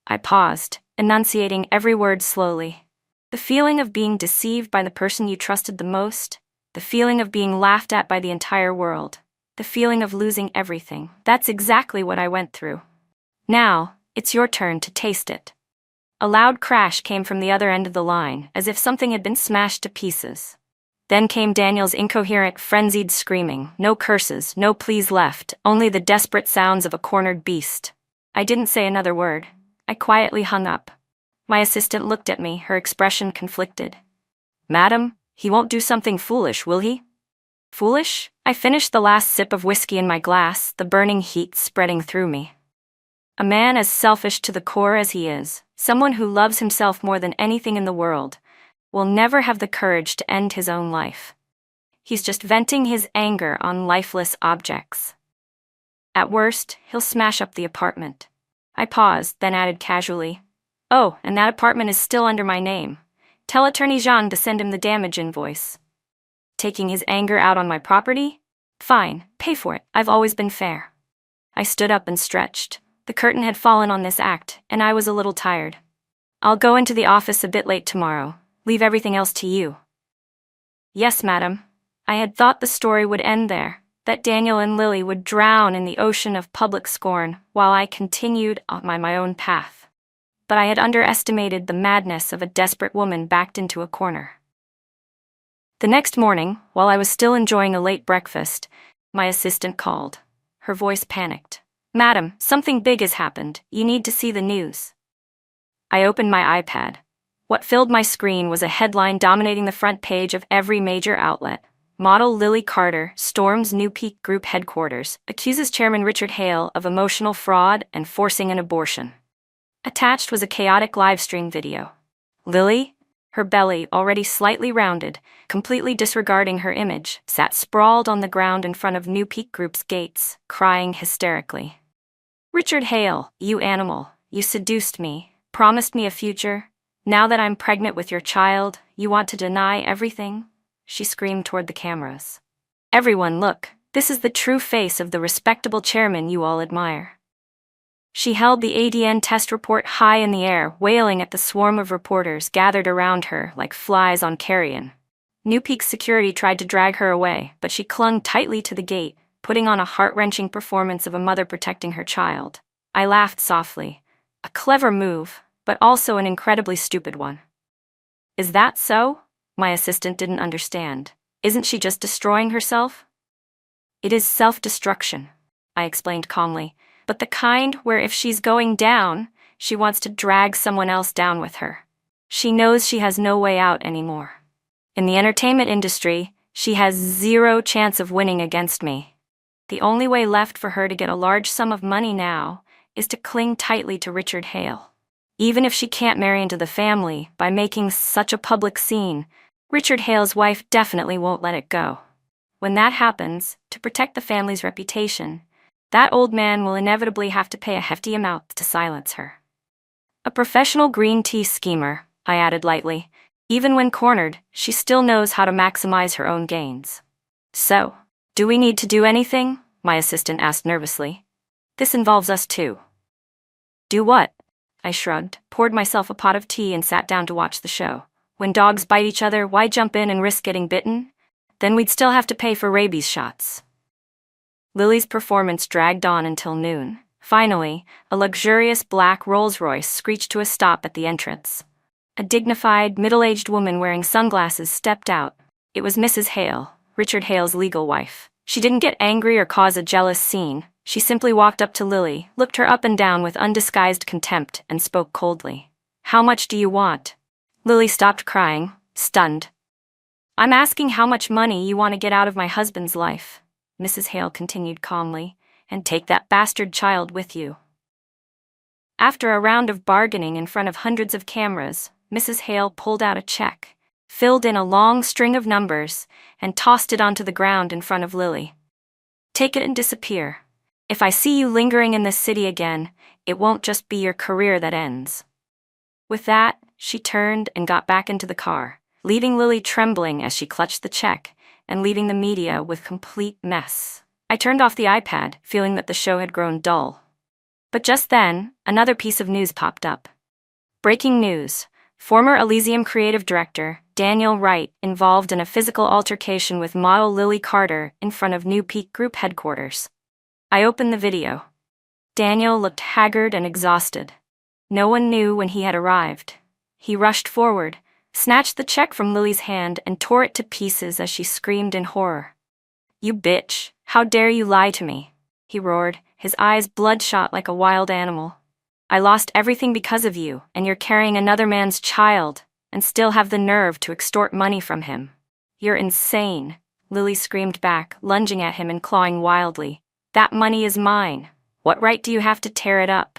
I paused, enunciating every word slowly. The feeling of being deceived by the person you trusted the most, the feeling of being laughed at by the entire world, the feeling of losing everything. That's exactly what I went through. Now, it's your turn to taste it. A loud crash came from the other end of the line, as if something had been smashed to pieces. Then came Daniel's incoherent, frenzied screaming. No curses, no pleas left, only the desperate sounds of a cornered beast. I didn't say another word. I quietly hung up. My assistant looked at me, her expression conflicted. "Madam, he won't do something foolish, will he?" "Foolish?" I finished the last sip of whiskey in my glass, the burning heat spreading through me. "A man as selfish to the core as he is, someone who loves himself more than anything in the world, will never have the courage to end his own life. He's just venting his anger on lifeless objects. At worst, he'll smash up the apartment." I paused, then added casually, "Oh, and that apartment is still under my name. Tell Attorney Jean to send him the damage invoice." "Taking his anger out on my property? Fine, pay for it. I've always been fair." I stood up and stretched. The curtain had fallen on this act, and I was a little tired. "I'll go into the office a bit late tomorrow. Leave everything else to you." "Yes, madam." I had thought the story would end there, that Daniel and Lily would drown in the ocean of public scorn while I continued on my own path. But I had underestimated the madness of a desperate woman backed into a corner. The next morning, while I was still enjoying a late breakfast, my assistant called. Her voice panicked. "Madam, something big has happened. You need to see the news." I opened my iPad. What filled my screen was a headline dominating the front page of every major outlet. Model Lily Carter storms New Peak Group headquarters, accuses Chairman Richard Hale of emotional fraud and forcing an abortion. Attached was a chaotic livestream video. Lily, her belly already slightly rounded, completely disregarding her image, sat sprawled on the ground in front of New Peak Group's gates, crying hysterically. "Richard Hale, you animal, you seduced me, promised me a future. Now that I'm pregnant with your child, you want to deny everything?" she screamed toward the cameras. "Everyone, look, this is the true face of the respectable chairman you all admire." She held the ADN test report high in the air, wailing at the swarm of reporters gathered around her like flies on carrion. New Peak's security tried to drag her away, but she clung tightly to the gate, putting on a heart-wrenching performance of a mother protecting her child. I laughed softly. A clever move, but also an incredibly stupid one. "Is that so?" My assistant didn't understand. "Isn't she just destroying herself?" "It is self-destruction," I explained calmly, "but the kind where if she's going down, she wants to drag someone else down with her. She knows she has no way out anymore. In the entertainment industry, she has zero chance of winning against me. The only way left for her to get a large sum of money now is to cling tightly to Richard Hale. Even if she can't marry into the family by making such a public scene, Richard Hale's wife definitely won't let it go. When that happens, to protect the family's reputation, that old man will inevitably have to pay a hefty amount to silence her. A professional green tea schemer," I added lightly. "Even when cornered, she still knows how to maximize her own gains." "So, do we need to do anything?" my assistant asked nervously. "This involves us too." "Do what?" I shrugged, poured myself a pot of tea and sat down to watch the show. When dogs bite each other, why jump in and risk getting bitten? Then we'd still have to pay for rabies shots. Lily's performance dragged on until noon. Finally, a luxurious black Rolls-Royce screeched to a stop at the entrance. A dignified, middle-aged woman wearing sunglasses stepped out. It was Mrs. Hale, Richard Hale's legal wife. She didn't get angry or cause a jealous scene. She simply walked up to Lily, looked her up and down with undisguised contempt, and spoke coldly. "How much do you want?" Lily stopped crying, stunned. "I'm asking how much money you want to get out of my husband's life," Mrs. Hale continued calmly, "and take that bastard child with you." After a round of bargaining in front of hundreds of cameras, Mrs. Hale pulled out a check, filled in a long string of numbers, and tossed it onto the ground in front of Lily. "Take it and disappear. If I see you lingering in this city again, it won't just be your career that ends." With that, she turned and got back into the car, leaving Lily trembling as she clutched the check, and leaving the media with complete mess. I turned off the iPad, feeling that the show had grown dull. But just then, another piece of news popped up. Breaking news. Former Elysium creative director, Daniel Wright, involved in a physical altercation with model Lily Carter in front of New Peak Group headquarters. I opened the video. Daniel looked haggard and exhausted. No one knew when he had arrived. He rushed forward, snatched the check from Lily's hand, and tore it to pieces as she screamed in horror. "You bitch, how dare you lie to me?" he roared, his eyes bloodshot like a wild animal. "I lost everything because of you, and you're carrying another man's child, and still have the nerve to extort money from him. You're insane," Lily screamed back, lunging at him and clawing wildly. "That money is mine. What right do you have to tear it up?"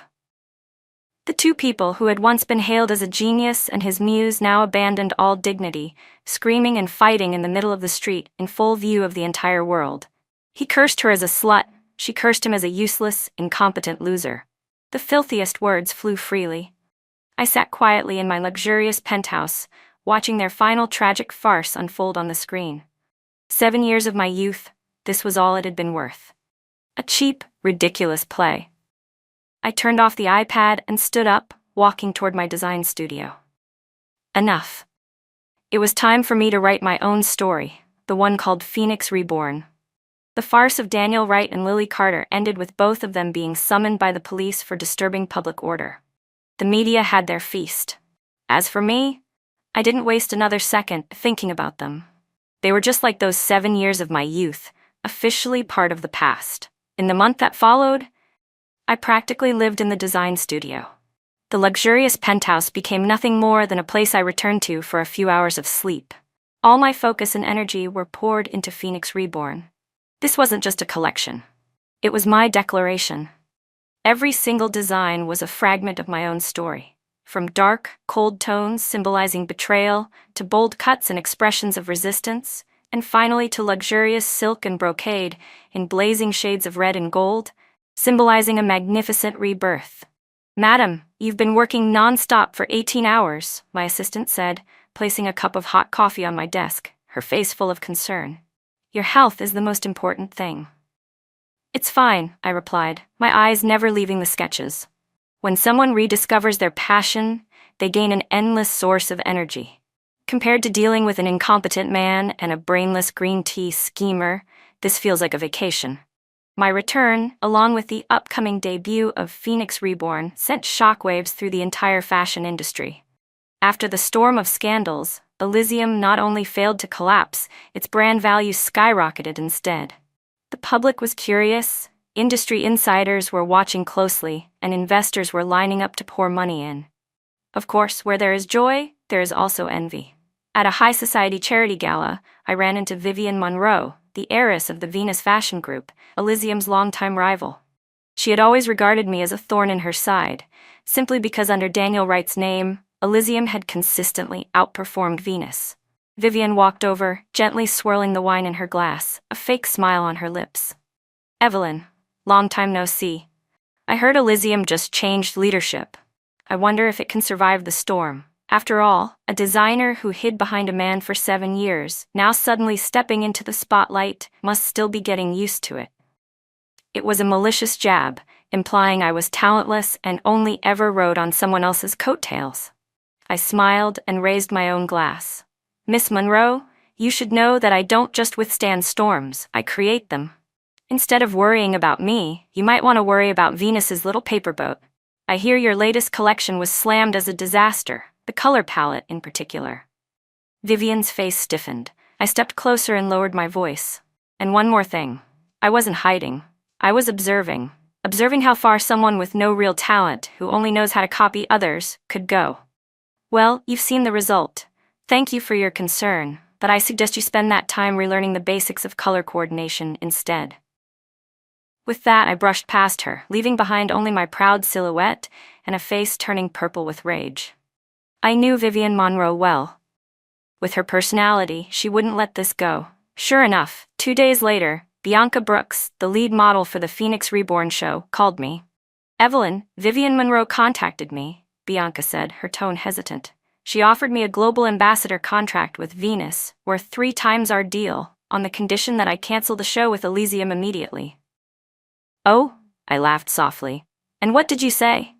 The two people who had once been hailed as a genius and his muse now abandoned all dignity, screaming and fighting in the middle of the street in full view of the entire world. He cursed her as a slut, she cursed him as a useless, incompetent loser. The filthiest words flew freely. I sat quietly in my luxurious penthouse, watching their final tragic farce unfold on the screen. 7 years of my youth, this was all it had been worth. A cheap, ridiculous play. I turned off the iPad and stood up, walking toward my design studio. Enough. It was time for me to write my own story, the one called Phoenix Reborn. The farce of Daniel Wright and Lily Carter ended with both of them being summoned by the police for disturbing public order. The media had their feast. As for me, I didn't waste another second thinking about them. They were just like those 7 years of my youth, officially part of the past. In the month that followed, I practically lived in the design studio. The luxurious penthouse became nothing more than a place I returned to for a few hours of sleep. All my focus and energy were poured into Phoenix Reborn. This wasn't just a collection. It was my declaration. Every single design was a fragment of my own story. From dark, cold tones symbolizing betrayal, to bold cuts and expressions of resistance, and finally to luxurious silk and brocade in blazing shades of red and gold, symbolizing a magnificent rebirth. "Madam, you've been working non-stop for 18 hours, my assistant said, placing a cup of hot coffee on my desk, her face full of concern. "Your health is the most important thing." "It's fine," I replied, my eyes never leaving the sketches. When someone rediscovers their passion, they gain an endless source of energy. Compared to dealing with an incompetent man and a brainless green tea schemer, this feels like a vacation. My return, along with the upcoming debut of Phoenix Reborn, sent shockwaves through the entire fashion industry. After the storm of scandals, Elysium not only failed to collapse, its brand value skyrocketed instead. The public was curious, industry insiders were watching closely, and investors were lining up to pour money in. Of course, where there is joy, there is also envy. At a high society charity gala, I ran into Vivienne Monroe, the heiress of the Venus Fashion Group, Elysium's longtime rival. She had always regarded me as a thorn in her side, simply because under Daniel Wright's name, Elysium had consistently outperformed Venus. Vivienne walked over, gently swirling the wine in her glass, a fake smile on her lips. "Evelyn, long time no see. I heard Elysium just changed leadership. I wonder if it can survive the storm. After all, a designer who hid behind a man for 7 years, now suddenly stepping into the spotlight, must still be getting used to it." It was a malicious jab, implying I was talentless and only ever rode on someone else's coattails. I smiled and raised my own glass. "Miss Monroe, you should know that I don't just withstand storms, I create them. Instead of worrying about me, you might want to worry about Venus's little paper boat. I hear your latest collection was slammed as a disaster, the color palette in particular." Vivienne's face stiffened. I stepped closer and lowered my voice. "And one more thing. I wasn't hiding. I was observing how far someone with no real talent, who only knows how to copy others, could go. Well, you've seen the result. Thank you for your concern, but I suggest you spend that time relearning the basics of color coordination instead." With that, I brushed past her, leaving behind only my proud silhouette and a face turning purple with rage. I knew Vivienne Monroe well. With her personality, she wouldn't let this go. Sure enough, 2 days later, Bianca Brooks, the lead model for the Phoenix Reborn show, called me. "Evelyn, Vivienne Monroe contacted me," Bianca said, her tone hesitant. "She offered me a global ambassador contract with Venus, worth 3 times our deal, on the condition that I cancel the show with Elysium immediately." "Oh," I laughed softly. "And what did you say?"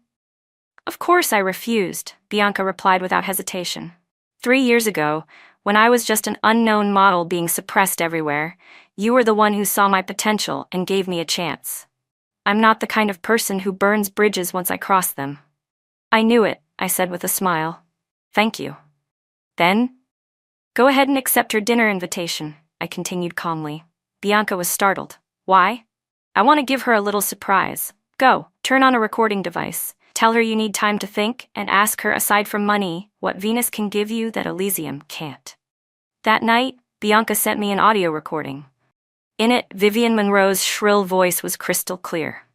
"Of course I refused," Bianca replied without hesitation. 3 years ago, when I was just an unknown model being suppressed everywhere, you were the one who saw my potential and gave me a chance. I'm not the kind of person who burns bridges once I cross them." "I knew it," I said with a smile. "Thank you." "Then? Go ahead and accept her dinner invitation," I continued calmly. Bianca was startled. "Why?" "I want to give her a little surprise. Go, turn on a recording device. Tell her you need time to think, and ask her, aside from money, what Venus can give you that Elysium can't." That night, Bianca sent me an audio recording. In it, Vivienne Monroe's shrill voice was crystal clear.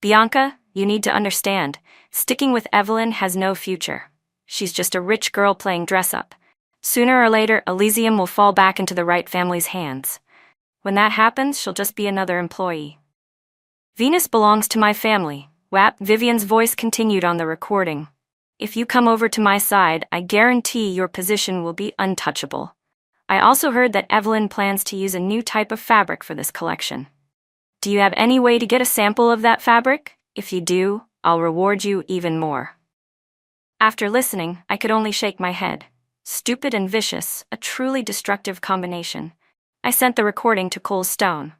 "Bianca, you need to understand, sticking with Evelyn has no future. She's just a rich girl playing dress-up. Sooner or later, Elysium will fall back into the right family's hands. When that happens, she'll just be another employee. Venus belongs to my family." Vivienne's voice continued on the recording. "If you come over to my side, I guarantee your position will be untouchable. I also heard that Evelyn plans to use a new type of fabric for this collection. Do you have any way to get a sample of that fabric? If you do, I'll reward you even more." After listening, I could only shake my head. Stupid and vicious, a truly destructive combination. I sent the recording to Cole Stone.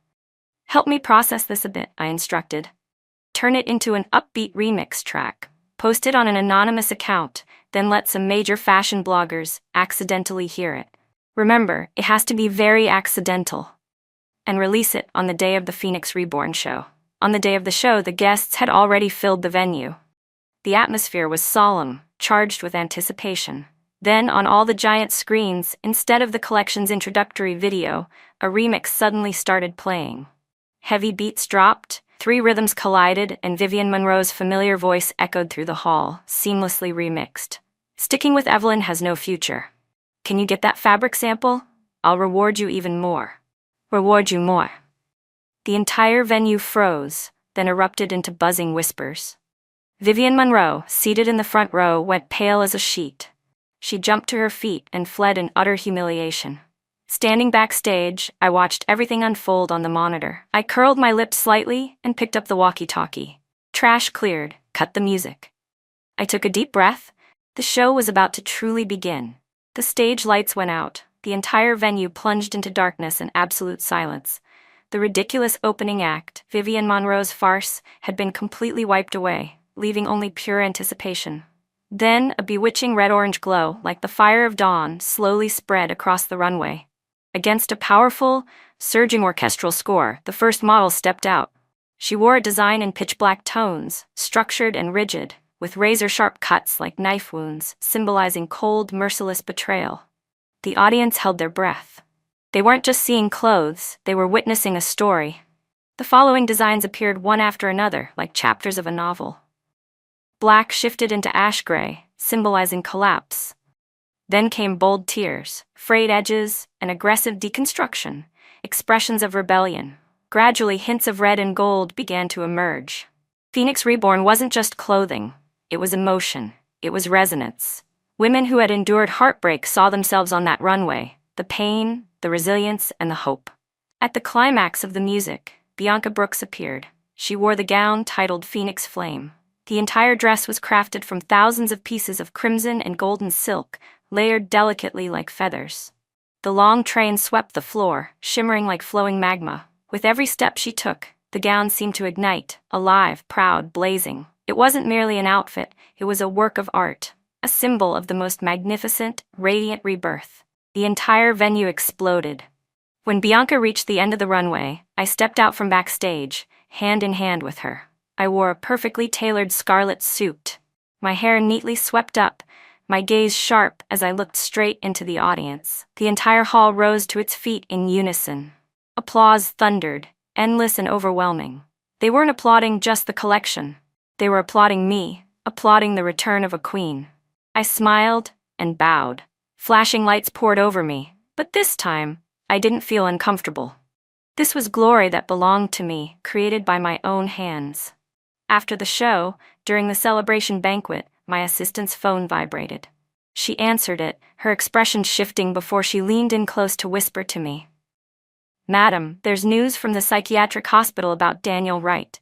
"Help me process this a bit," I instructed. "Turn it into an upbeat remix track. Post it on an anonymous account, then let some major fashion bloggers accidentally hear it. Remember, it has to be very accidental. And release it on the day of the Phoenix Reborn show." On the day of the show, the guests had already filled the venue. The atmosphere was solemn, charged with anticipation. Then, on all the giant screens, instead of the collection's introductory video, a remix suddenly started playing. Heavy beats dropped, three rhythms collided, and Vivian Monroe's familiar voice echoed through the hall, seamlessly remixed. Sticking with Evelyn has no future. Can you get that fabric sample? I'll reward you even more. Reward you more. The entire venue froze, then erupted into buzzing whispers. Vivian Monroe, seated in the front row, went pale as a sheet. She jumped to her feet and fled in utter humiliation. Standing backstage, I watched everything unfold on the monitor. I curled my lips slightly and picked up the walkie-talkie. Trash cleared, cut the music. I took a deep breath. The show was about to truly begin. The stage lights went out. The entire venue plunged into darkness and absolute silence. The ridiculous opening act, Vivian Monroe's farce, had been completely wiped away, leaving only pure anticipation. Then, a bewitching red-orange glow, like the fire of dawn, slowly spread across the runway. Against a powerful, surging orchestral score, the first model stepped out. She wore a design in pitch-black tones, structured and rigid, with razor-sharp cuts like knife wounds, symbolizing cold, merciless betrayal. The audience held their breath. They weren't just seeing clothes, they were witnessing a story. The following designs appeared one after another, like chapters of a novel. Black shifted into ash gray, symbolizing collapse. Then came bold tears, frayed edges, and aggressive deconstruction, expressions of rebellion. Gradually, hints of red and gold began to emerge. Phoenix Reborn wasn't just clothing, it was emotion, it was resonance. Women who had endured heartbreak saw themselves on that runway, the pain, the resilience, and the hope. At the climax of the music, Bianca Brooks appeared. She wore the gown titled Phoenix Flame. The entire dress was crafted from thousands of pieces of crimson and golden silk, layered delicately like feathers. The long train swept the floor, shimmering like flowing magma. With every step she took, the gown seemed to ignite, alive, proud, blazing. It wasn't merely an outfit, it was a work of art, a symbol of the most magnificent, radiant rebirth. The entire venue exploded. When Bianca reached the end of the runway, I stepped out from backstage, hand in hand with her. I wore a perfectly tailored scarlet suit, my hair neatly swept up, my gaze sharp as I looked straight into the audience. The entire hall rose to its feet in unison. Applause thundered, endless and overwhelming. They weren't applauding just the collection. They were applauding me, applauding the return of a queen. I smiled and bowed. Flashing lights poured over me, but this time, I didn't feel uncomfortable. This was glory that belonged to me, created by my own hands. After the show, during the celebration banquet, my assistant's phone vibrated. She answered it, her expression shifting before she leaned in close to whisper to me. "Madam, there's news from the psychiatric hospital about Daniel Wright.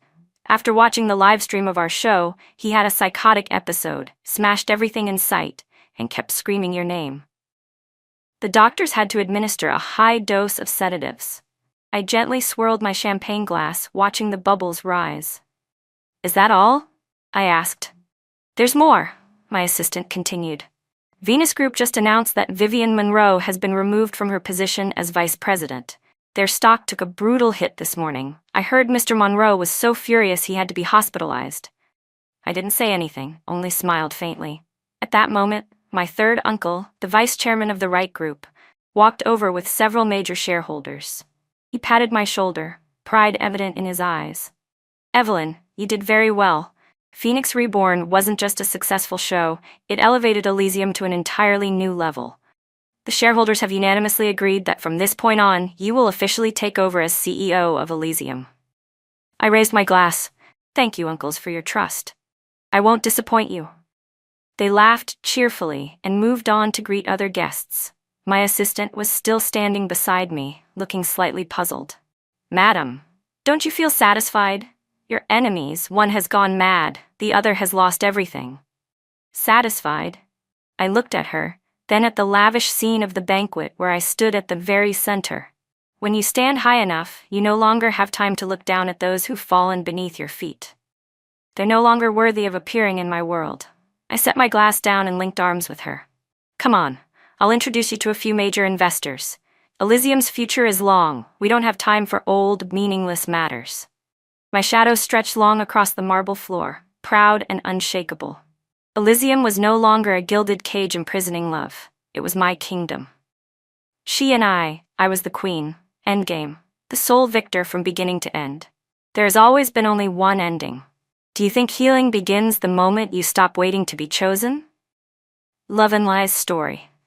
After watching the live stream of our show, he had a psychotic episode, smashed everything in sight, and kept screaming your name. The doctors had to administer a high dose of sedatives." I gently swirled my champagne glass, watching the bubbles rise. "Is that all?" I asked. "There's more," my assistant continued. "Venus Group just announced that Vivian Monroe has been removed from her position as vice president. Their stock took a brutal hit this morning. I heard Mr. Monroe was so furious he had to be hospitalized." I didn't say anything, only smiled faintly. At that moment, my third uncle, the vice chairman of the Wright Group, walked over with several major shareholders. He patted my shoulder, pride evident in his eyes. "Evelyn, you did very well. Phoenix Reborn wasn't just a successful show, it elevated Elysium to an entirely new level. The shareholders have unanimously agreed that from this point on, you will officially take over as CEO of Elysium." I raised my glass. "Thank you, uncles, for your trust. I won't disappoint you." They laughed cheerfully and moved on to greet other guests. My assistant was still standing beside me, looking slightly puzzled. "Madam, don't you feel satisfied? Your enemies, one has gone mad, the other has lost everything." "Satisfied?" I looked at her, then at the lavish scene of the banquet where I stood at the very center. When you stand high enough, you no longer have time to look down at those who've fallen beneath your feet. They're no longer worthy of appearing in my world. I set my glass down and linked arms with her. "Come on, I'll introduce you to a few major investors. Elysium's future is long, we don't have time for old, meaningless matters." My shadow stretched long across the marble floor, proud and unshakable. Elysium was no longer a gilded cage imprisoning love. It was my kingdom. She and I was the queen. Endgame. The sole victor from beginning to end. There has always been only one ending. Do you think healing begins the moment you stop waiting to be chosen? Love and Lies story.